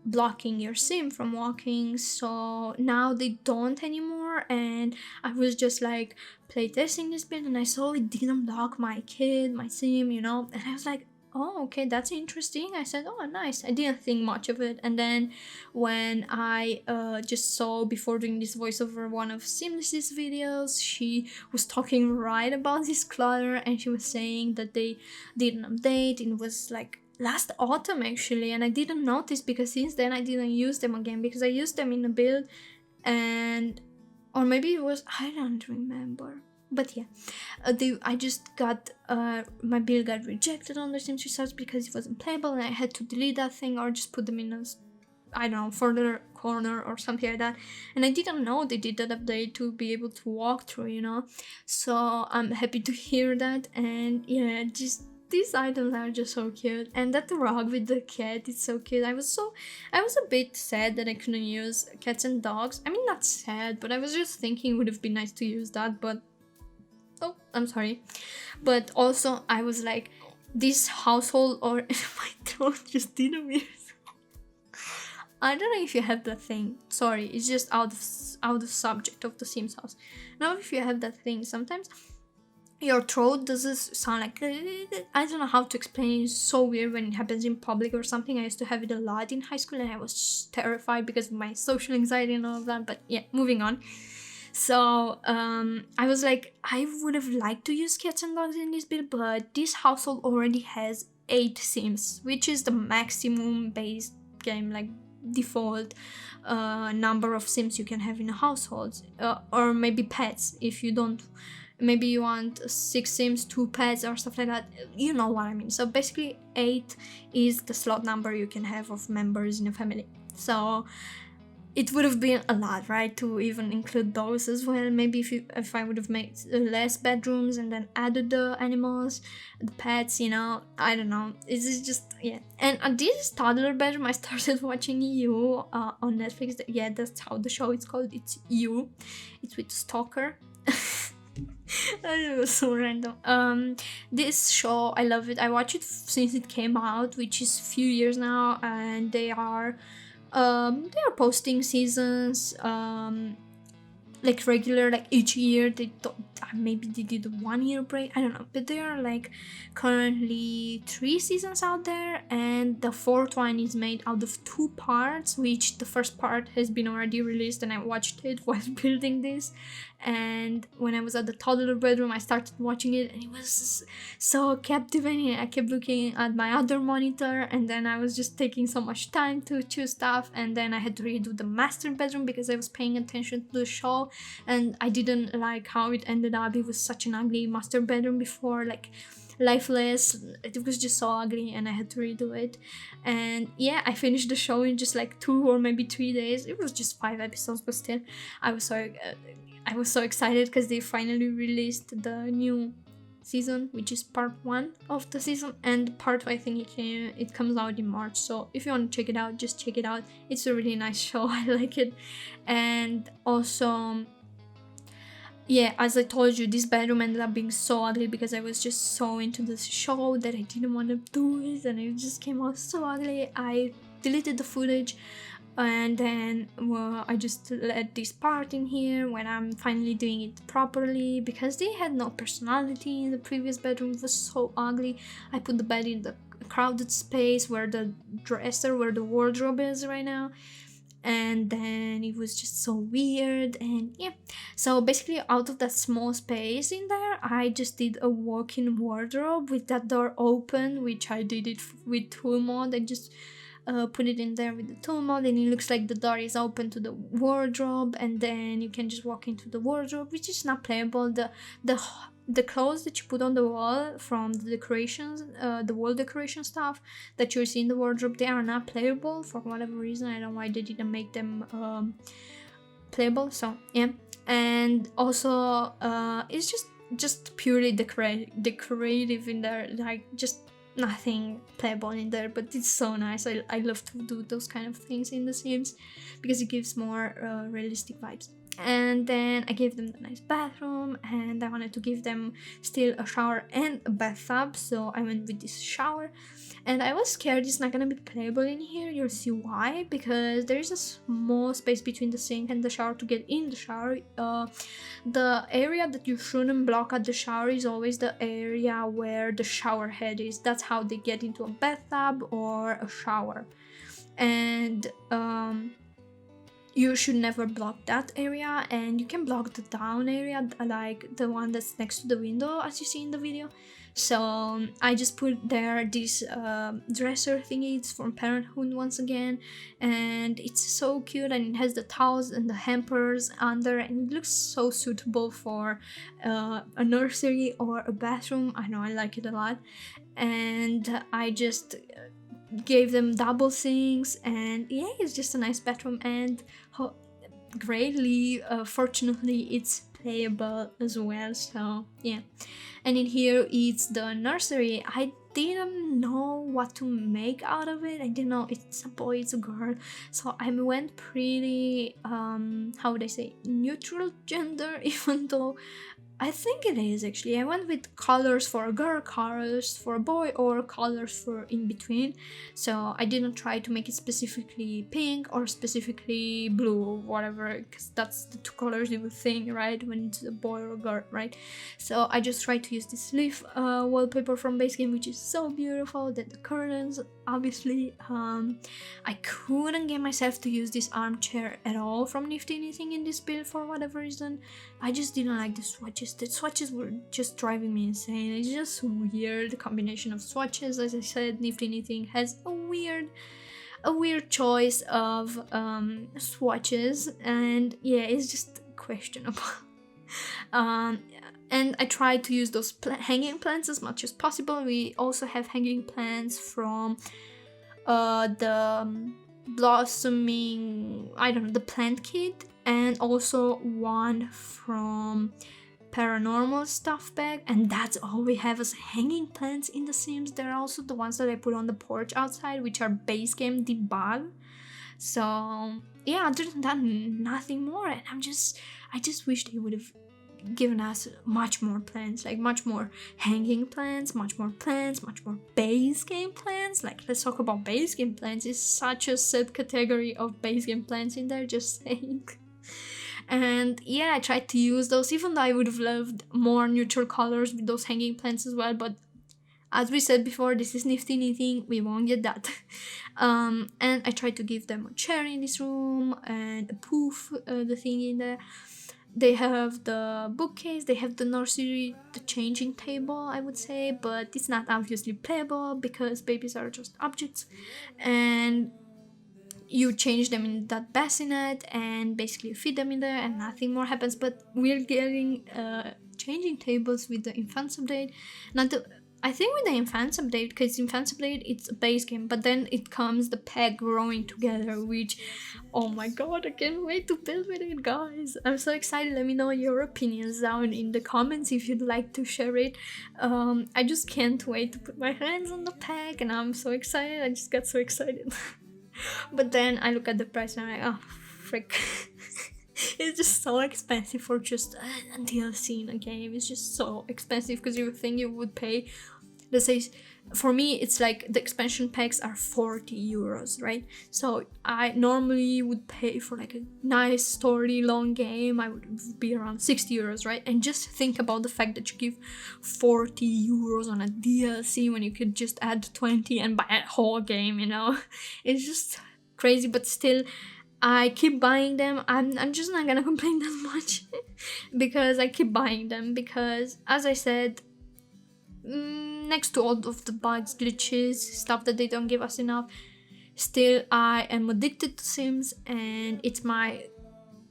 blocking your sim from walking. So now they don't anymore, and I was just like playtesting this build, and I saw it didn't block my sim, you know, and I was like, oh, okay, that's interesting. I said, oh, nice. I didn't think much of it. And then when I just saw, before doing this voiceover, one of Simless's videos, she was talking right about this clutter, and she was saying that they did an update. It was like last autumn actually, and I didn't notice because since then I didn't use them again, because I used them in a build, and or maybe it was, I don't remember. But yeah, I just got, my build got rejected on the Sims Research because it wasn't playable, and I had to delete that thing or just put them in a, I don't know, further corner or something like that. And I didn't know they did that update to be able to walk through, you know. So I'm happy to hear that, and yeah, just these items are just so cute. And that rug with the cat is so cute. I was a bit sad that I couldn't use cats and dogs. I mean, not sad, but I was just thinking it would have been nice to use that, but oh, I'm sorry. But also I was like, this household, or my throat just did a weird. I don't know if you have that thing. Sorry, it's just out of subject of the Sims house. Now, if you have that thing, sometimes your throat doesn't sound like, I don't know how to explain it. It's so weird when it happens in public or something. I used to have it a lot in high school, and I was terrified because of my social anxiety and all of that. But yeah, moving on. So I was like, I would have liked to use cats and dogs in this build, but this household already has 8 Sims, which is the maximum base game, like default number of Sims you can have in a household, or maybe pets if you don't. Maybe you want 6 Sims, 2 pets, or stuff like that. You know what I mean. So basically 8 is the slot number you can have of members in a family. So it would have been a lot, right, to even include those as well. Maybe if I would have made less bedrooms and then added the animals, the pets, you know, I don't know. It's just, yeah. And this toddler bedroom, I started watching You on Netflix. Yeah, that's how the show is called. It's You. It's with Stalker. It was so random. This show, I love it. I watch it since it came out, which is a few years now, and they are posting seasons like regular, like each year. They don't, maybe they did a 1 year break, I don't know, but there are like currently 3 seasons out there, and the 4th one is made out of 2 parts, which the first part has been already released, and I watched it while building this. And when I was at the toddler bedroom, I started watching it, and it was so captivating. I kept looking at my other monitor, and then I was just taking so much time to choose stuff, and then I had to redo the master bedroom because I was paying attention to the show, and I didn't like how it ended up. It was such an ugly master bedroom before, like lifeless. It was just so ugly, and I had to redo it. And yeah, I finished the show in just like 2 or maybe 3 days. It was just 5 episodes, but still I was so excited because they finally released the new season, which is part 1 of the season, and part 2, I think it comes out in March. So if you want to check it out, just check it out. It's a really nice show. I like it. And also, yeah, as I told you, this bedroom ended up being so ugly because I was just so into this show that I didn't want to do it, and it just came out so ugly. I deleted the footage, and then I just let this part in here when I'm finally doing it properly, because they had no personality in the previous bedroom. It was so ugly. I put the bed in the crowded space where the dresser, where the wardrobe is right now, and then it was just so weird. And yeah, so basically out of that small space in there, I just did a walk-in wardrobe with that door open, which I did it with tool mode. I just put it in there with the tool mode, and it looks like the door is open to the wardrobe, and then you can just walk into the wardrobe, which is not playable. The clothes that you put on the wall from the decorations, the wall decoration stuff that you see in the wardrobe, they are not playable for whatever reason. I don't know why they didn't make them playable. So yeah, and also it's just purely decorative in there, like just nothing playable in there, but it's so nice. I love to do those kind of things in The Sims because it gives more realistic vibes. And then I gave them a nice bathroom, and I wanted to give them still a shower and a bathtub, so I went with this shower. And I was scared it's not gonna be playable in here. You'll see why, because there is a small space between the sink and the shower to get in the shower. The area that you shouldn't block at the shower is always the area where the shower head is. That's how they get into a bathtub or a shower. And you should never block that area, and you can block the down area, like the one that's next to the window as you see in the video. So I just put there this dresser thingy. It's from Parenthood once again, and it's so cute, and it has the towels and the hampers under, and it looks so suitable for a nursery or a bathroom. I know, I like it a lot. And I just gave them double sinks, and yeah, it's just a nice bathroom, and greatly fortunately it's playable as well. So yeah, and in here it's the nursery. I didn't know what to make out of it. I didn't know it's a boy, it's a girl, so I went pretty how would I say, neutral gender, even though I think it is actually. I went with colors for a girl, colors for a boy, or colors for in between. So I didn't try to make it specifically pink or specifically blue or whatever, because that's the two colors you would think, right, when it's a boy or a girl, right? So I just tried to use this leaf wallpaper from base game, which is so beautiful. Then the curtains, obviously. I couldn't get myself to use this armchair at all from Nifty Anything in this build for whatever reason. I just didn't like the swatches. The swatches were just driving me insane. It's just weird combination of swatches. As I said, Nifty Anything has a weird choice of swatches, and yeah, it's just questionable. And I tried to use those hanging plants as much as possible. We also have hanging plants from the blossoming, I don't know, the plant kit, and also one from paranormal stuff bag, and that's all we have as hanging plants in The Sims. They're also the ones that I put on the porch outside, which are base game debug. So yeah, other than that, nothing more. And I just wish they would have given us much more plants, like much more hanging plants, much more base game plants. Like, let's talk about base game plants. It's such a subcategory of base game plants in there, just saying. And yeah, I tried to use those, even though I would have loved more neutral colors with those hanging plants as well, but as we said before, this is Nifty Anything, we won't get that. And I tried to give them a chair in this room and a poof, the thing in there. They have the bookcase, they have the nursery, the changing table, I would say, but it's not obviously playable because babies are just objects, and you change them in that bassinet and basically feed them in there and nothing more happens. But we're getting changing tables with the Infants update. I think with the Infants update, because Infants update, it's a base game, but then it comes the peg growing together, which, oh my god, I can't wait to build with it, guys. I'm so excited. Let me know your opinions down in the comments if you'd like to share it. I just can't wait to put my hands on the peg, and I'm so excited. I just got so excited. But then I look at the price and I'm like, oh, frick. It's just so expensive for just a DLC in a game. It's just so expensive, because you would think you would pay, let's say, for me, it's like the expansion packs are 40 euros, right? So I normally would pay for like a nice story long game, I would be around 60 euros, right? And just think about the fact that you give 40 euros on a DLC when you could just add 20 and buy a whole game, you know? It's just crazy, but still, I keep buying them. I'm just not gonna complain that much because I keep buying them because, as I said, next to all of the bugs, glitches, stuff that they don't give us enough, still I am addicted to Sims, and it's my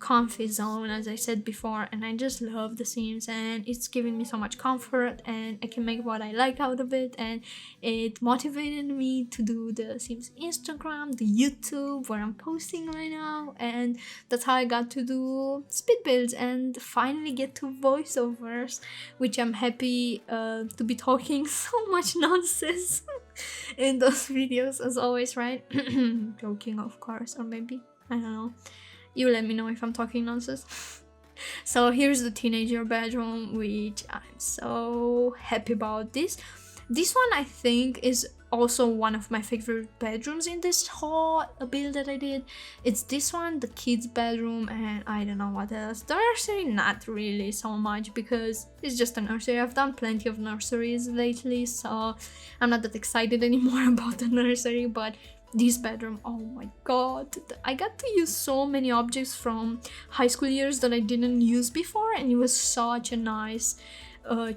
comfy zone, as I said before, and I just love the Sims, and it's giving me so much comfort, and I can make what I like out of it, and it motivated me to do the Sims Instagram, the YouTube where I'm posting right now, and that's how I got to do speed builds and finally get to voiceovers, which I'm happy to be talking so much nonsense in those videos as always, right? Joking, of course, or maybe, I don't know. You let me know if I'm talking nonsense. So here's the teenager bedroom, which I'm so happy about. This one I think is also one of my favorite bedrooms in this whole build that I did. It's this one, the kids bedroom, and I don't know what else. The nursery, not really so much because it's just a nursery. I've done plenty of nurseries lately, so I'm not that excited anymore about the nursery, but this bedroom, oh my god, I got to use so many objects from high school years that I didn't use before, and it was such a nice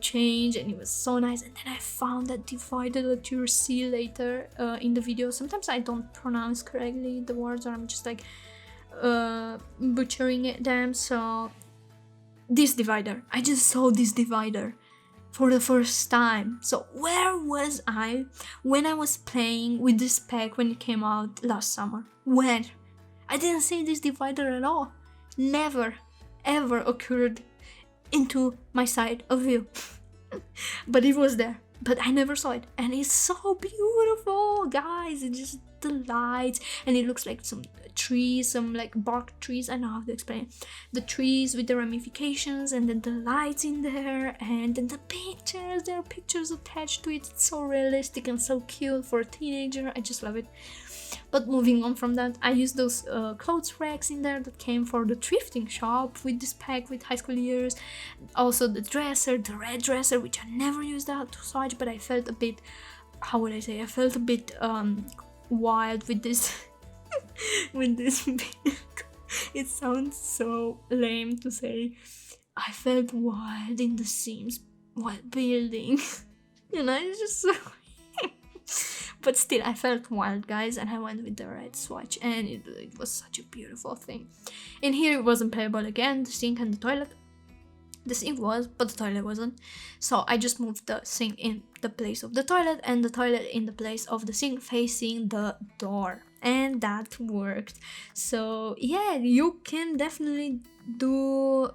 change, and it was so nice. And then I found that divider that you'll see later in the video. Sometimes I don't pronounce correctly the words, or I'm just like butchering them. So this divider, I just saw this divider for the first time. So where was I when I was playing with this pack when it came out last summer? When? I didn't see this divider at all. Never ever occurred into my side of view. But it was there, but I never saw it, and it's so beautiful, guys. It's just the lights, and it looks like some trees, some like bark trees. I know how to explain it. The trees with the ramifications, and then the lights in there, and then the pictures. There are pictures attached to it. It's so realistic and so cute for a teenager. I just love it. But moving on from that, I used those clothes racks in there that came for the thrifting shop with this pack with high school years. Also the dresser, the red dresser, which I never used that so much, but I felt a bit, how would I say, I felt a bit wild with this with this build. It sounds so lame to say. I felt wild in the Sims while building. You know, it's just so but still, I felt wild, guys, and I went with the red swatch, and it was such a beautiful thing. In here, it wasn't playable again, the sink and the toilet. The sink was, but the toilet wasn't. So I just moved the sink in the place of the toilet, and the toilet in the place of the sink, facing the door. And that worked. So yeah, you can definitely do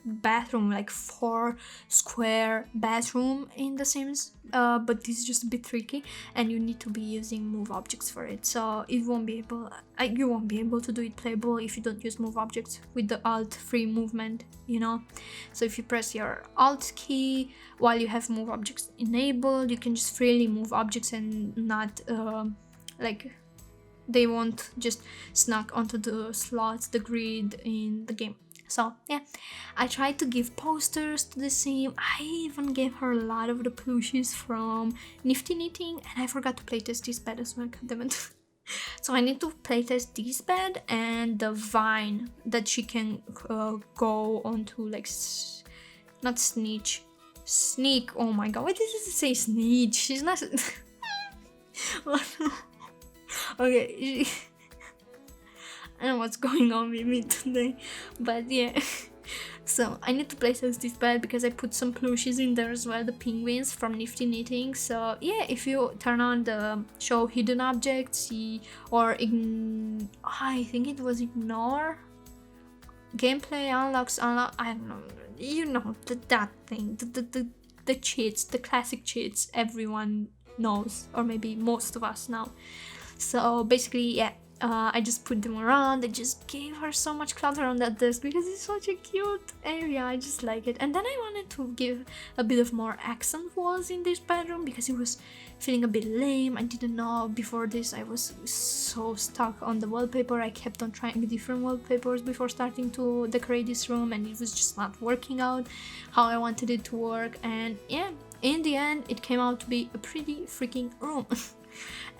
bathroom, like 4 square bathroom in The Sims, but this is just a bit tricky, and you need to be using move objects for it. So it won't be able, you won't be able to do it playable if you don't use move objects with the alt free movement, you know. So if you press your alt key while you have move objects enabled, you can just freely move objects and not like they won't just snag onto the slots, the grid in the game. So yeah, I tried to give posters to the Sim. I even gave her a lot of the plushies from Nifty Knitting, and I forgot to playtest this bed as well, goddammit. So I need to playtest this bed and the vine that she can go onto, like, not sneak. Oh my god, why did it say sneak? She's not. Okay. I don't know what's going on with me today, but yeah. So I need to place this bed because I put some plushies in there as well, the penguins from Nifty Knitting. So yeah, if you turn on the show hidden objects, or I think it was ignore gameplay unlocks, I don't know, you know, that thing, the cheats, the classic cheats everyone knows, or maybe most of us know. So basically, yeah, I just put them around. I just gave her so much clutter on that desk because it's such a cute area. I just like it. And then I wanted to give a bit of more accent walls in this bedroom because it was feeling a bit lame. I didn't know before this. I was so stuck on the wallpaper. I kept on trying different wallpapers before starting to decorate this room, and it was just not working out how I wanted it to work. And yeah, in the end, it came out to be a pretty freaking room.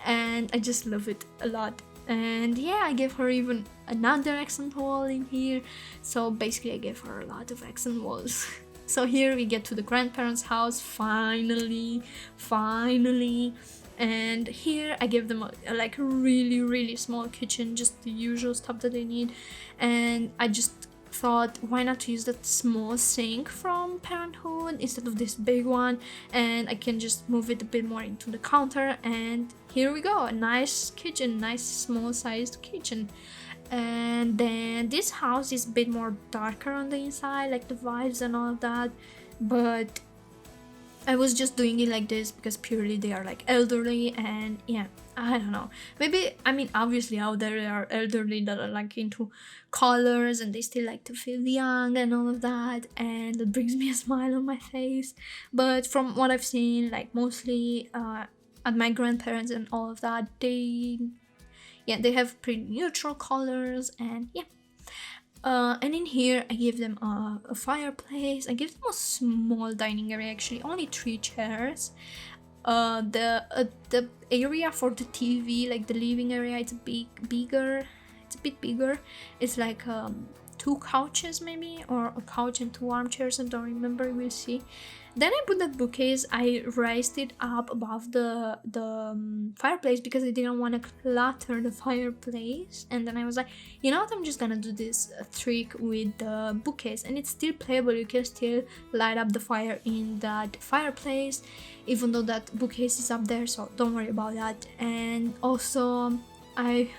And I just love it a lot. And yeah, I gave her even another accent wall in here. So basically I gave her a lot of accent walls. So here we get to the grandparents' house, finally. And here I gave them like a really small kitchen, just the usual stuff that they need. And I just thought, why not use that small sink from Parenthood instead of this big one, and I can just move it a bit more into the counter, and here we go, a nice kitchen, nice small sized kitchen. And then this house is a bit more darker on the inside, like the vibes and all of that, but I was just doing it like this because purely they are like elderly, and yeah, I don't know. Maybe, I mean, obviously out there are elderly that are like into colors and they still like to feel young and all of that, and it brings me a smile on my face. But from what I've seen, like mostly at my grandparents and all of that, they have pretty neutral colors, and yeah. And in here I give them a fireplace. I give them a small dining area, actually only 3 chairs. The area for the TV, like the living area, it's a bit bigger. It's like 2 couches maybe, or a couch and 2 armchairs, I don't remember, we'll see. Then I put that bookcase, I raised it up above the fireplace because I didn't want to clutter the fireplace. And then I was like, you know what, I'm just gonna do this trick with the bookcase, and it's still playable. You can still light up the fire in that fireplace even though that bookcase is up there, so don't worry about that. And also I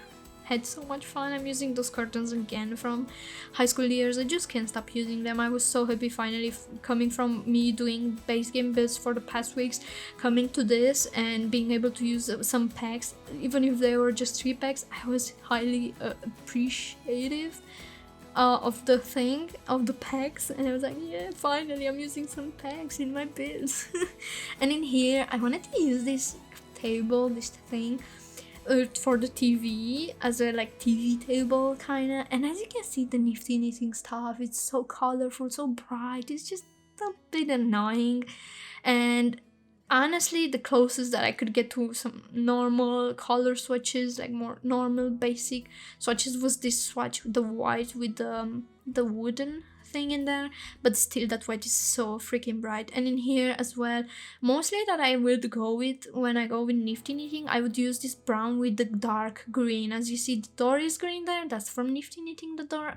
had so much fun. I'm using those curtains again from high school years. I just can't stop using them. I was so happy finally coming from me doing base game builds for the past weeks, coming to this and being able to use some packs, even if they were just 3 packs. I was highly appreciative of the packs, and I was like, yeah, finally I'm using some packs in my builds. And in here I wanted to use this table, this thing, for the TV as a like TV table kinda. And as you can see, the Nifty knitting stuff, it's so colorful, so bright, it's just a bit annoying. And honestly, the closest that I could get to some normal color swatches, like more normal basic swatches, was this swatch, the white with the wooden thing in there, but still that white is so freaking bright. And in here as well, mostly that I would go with when I go with Nifty knitting, I would use this brown with the dark green. As you see, the door is green there, that's from Nifty knitting, the door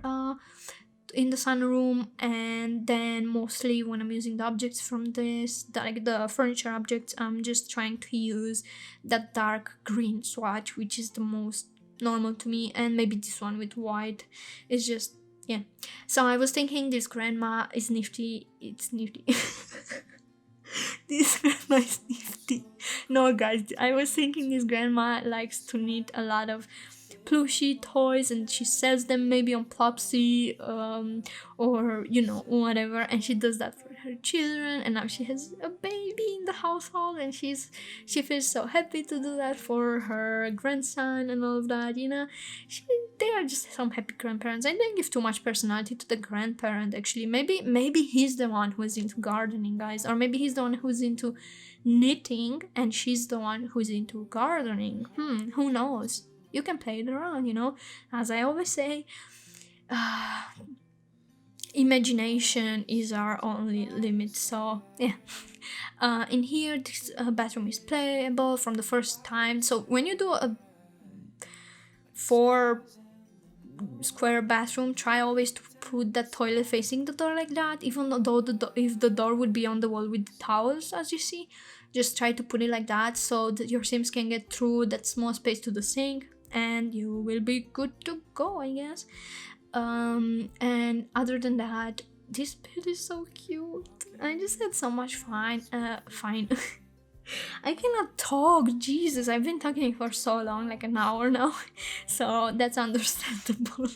in the sunroom. And then mostly when I'm using the objects from this, like the furniture objects, I'm just trying to use that dark green swatch, which is the most normal to me. And maybe this one with white is just, yeah. So I was thinking this grandma is nifty. It's nifty. This grandma is nifty. No guys, I was thinking this grandma likes to knit a lot of plushy toys, and she sells them maybe on Plopsy, or you know, whatever, and she does that for her children. And now she has a baby in the household, and she feels so happy to do that for her grandson and all of that, you know. They are just some happy grandparents. I didn't give too much personality to the grandparent, actually. Maybe he's the one who's into gardening, guys, or maybe he's the one who's into knitting and she's the one who's into gardening. Who knows? You can play it around, you know. As I always say, imagination is our only limit. So yeah. In here, this bathroom is playable from the first time. So when you do a 4 square bathroom, try always to put that toilet facing the door like that, even though if the door would be on the wall with the towels, as you see, just try to put it like that so that your Sims can get through that small space to the sink, and you will be good to go, I guess. And other than that, this build is so cute. I just had so much fun. I cannot talk, Jesus, I've been talking for so long, like an hour now, so that's understandable.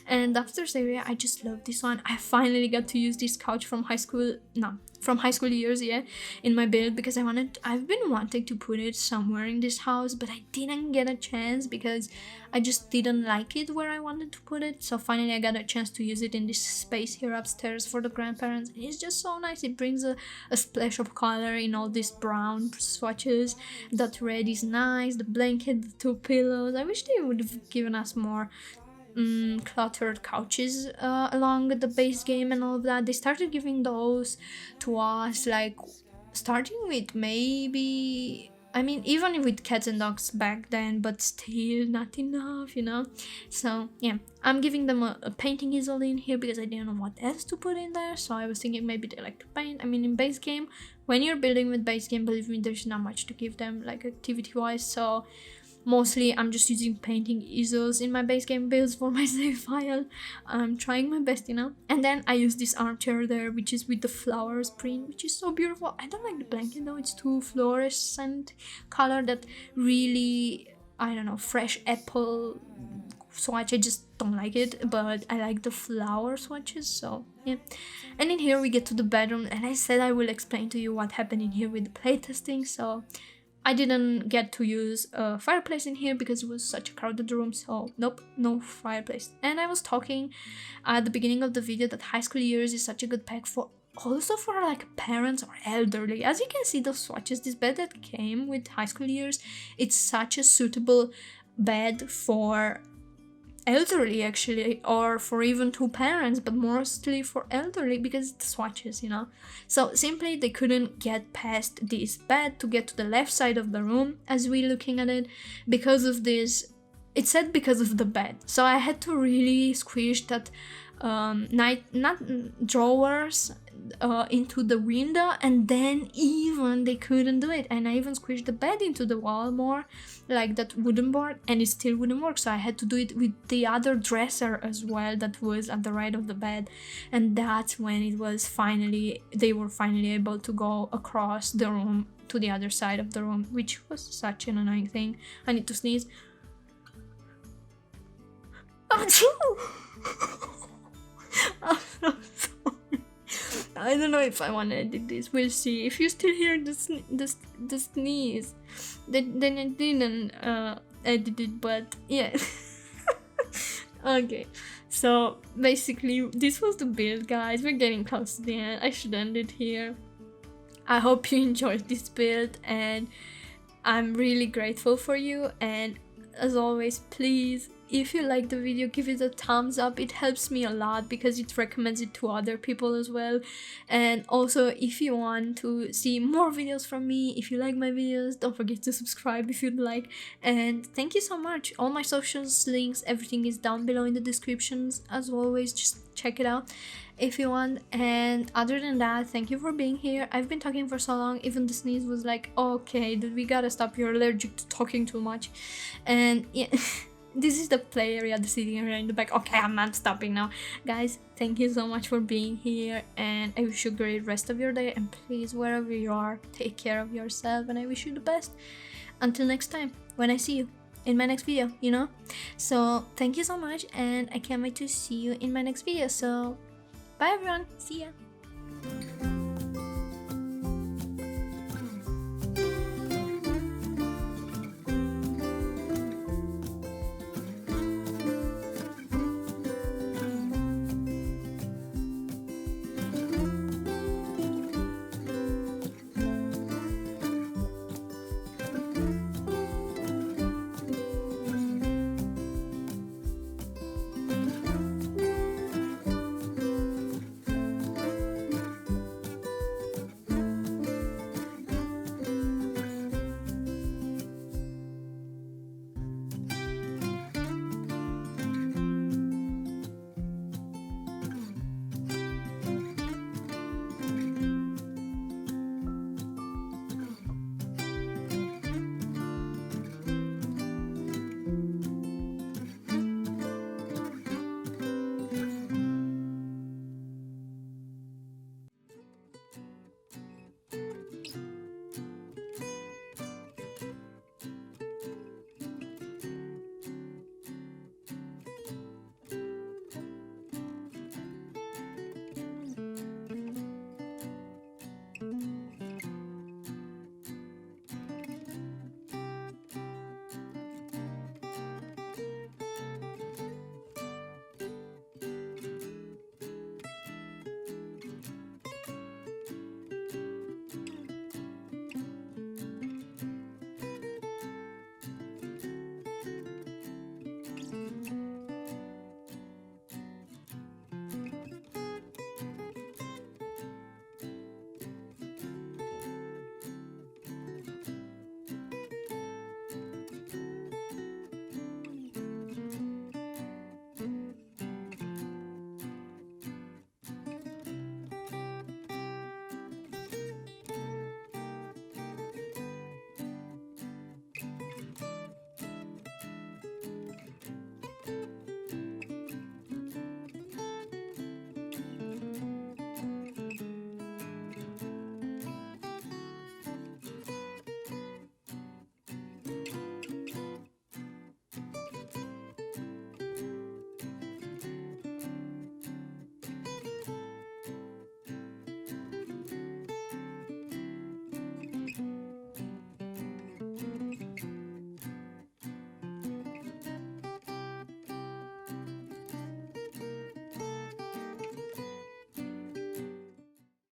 And the upstairs area, I just love this one. I finally got to use this couch from high school, no, from high school years, yeah, in my build, because I've been wanting to put it somewhere in this house, but I didn't get a chance because I just didn't like it where I wanted to put it. So finally I got a chance to use it in this space here upstairs for the grandparents. And it's just so nice. It brings a splash of color in all these brown swatches. That red is nice, the blanket, the 2 pillows. I wish they would have given us more cluttered couches along the base game and all of that. They started giving those to us, like starting with maybe, I mean, even with cats and dogs back then, but still not enough, you know. So yeah, I'm giving them a painting easel in here because I didn't know what else to put in there. So I was thinking maybe they like to paint. I mean, in base game, when you're building with base game, believe me, there's not much to give them, like activity wise. So mostly I'm just using painting easels in my base game builds for my save file. I'm trying my best, you know. And then I use this armchair there, which is with the flowers print, which is so beautiful. I don't like the blanket though, it's too fluorescent color, that really, I don't know, fresh apple swatch. I just don't like it, but I like the flower swatches, so yeah. And in here we get to the bedroom, and I said I will explain to you what happened in here with the playtesting. So I didn't get to use a fireplace in here because it was such a crowded room, so nope, no fireplace. And I was talking at the beginning of the video that high school years is such a good pack for also for like parents or elderly. As you can see, the swatches, this bed that came with high school years, it's such a suitable bed for elderly actually, or for even 2 parents, but mostly for elderly because the swatches, you know. So simply they couldn't get past this bed to get to the left side of the room as we looking at it because of this. It said because of the bed, so I had to really squish that not drawers into the window, and then even they couldn't do it, and I even squished the bed into the wall more, like that wooden board, and it still wouldn't work. So I had to do it with the other dresser as well that was at the right of the bed, and that's when it was finally, they were finally able to go across the room to the other side of the room, which was such an annoying thing. I need to sneeze. I'm so sorry. I don't know if I want to edit this. We'll see. If you still hear the sneeze, then I didn't edit it. But yeah. Okay. So basically, this was the build, guys. We're getting close to the end. I should end it here. I hope you enjoyed this build, and I'm really grateful for you. And as always, please, if you like the video, give it a thumbs up. It helps me a lot because it recommends it to other people as well. And also, if you want to see more videos from me, if you like my videos, don't forget to subscribe if you'd like. And thank you so much. All my socials, links, everything is down below in the descriptions. As always, just check it out if you want. And other than that, thank you for being here. I've been talking for so long, even the sneeze was like, okay dude, we gotta stop, you're allergic to talking too much. And yeah. This is the play area, the sitting area in the back. Okay, I'm stopping now. Guys, thank you so much for being here, and I wish you a great rest of your day. And please, wherever you are, take care of yourself, and I wish you the best. Until next time, when I see you in my next video, you know? So, thank you so much, and I can't wait to see you in my next video. So, bye everyone. See ya.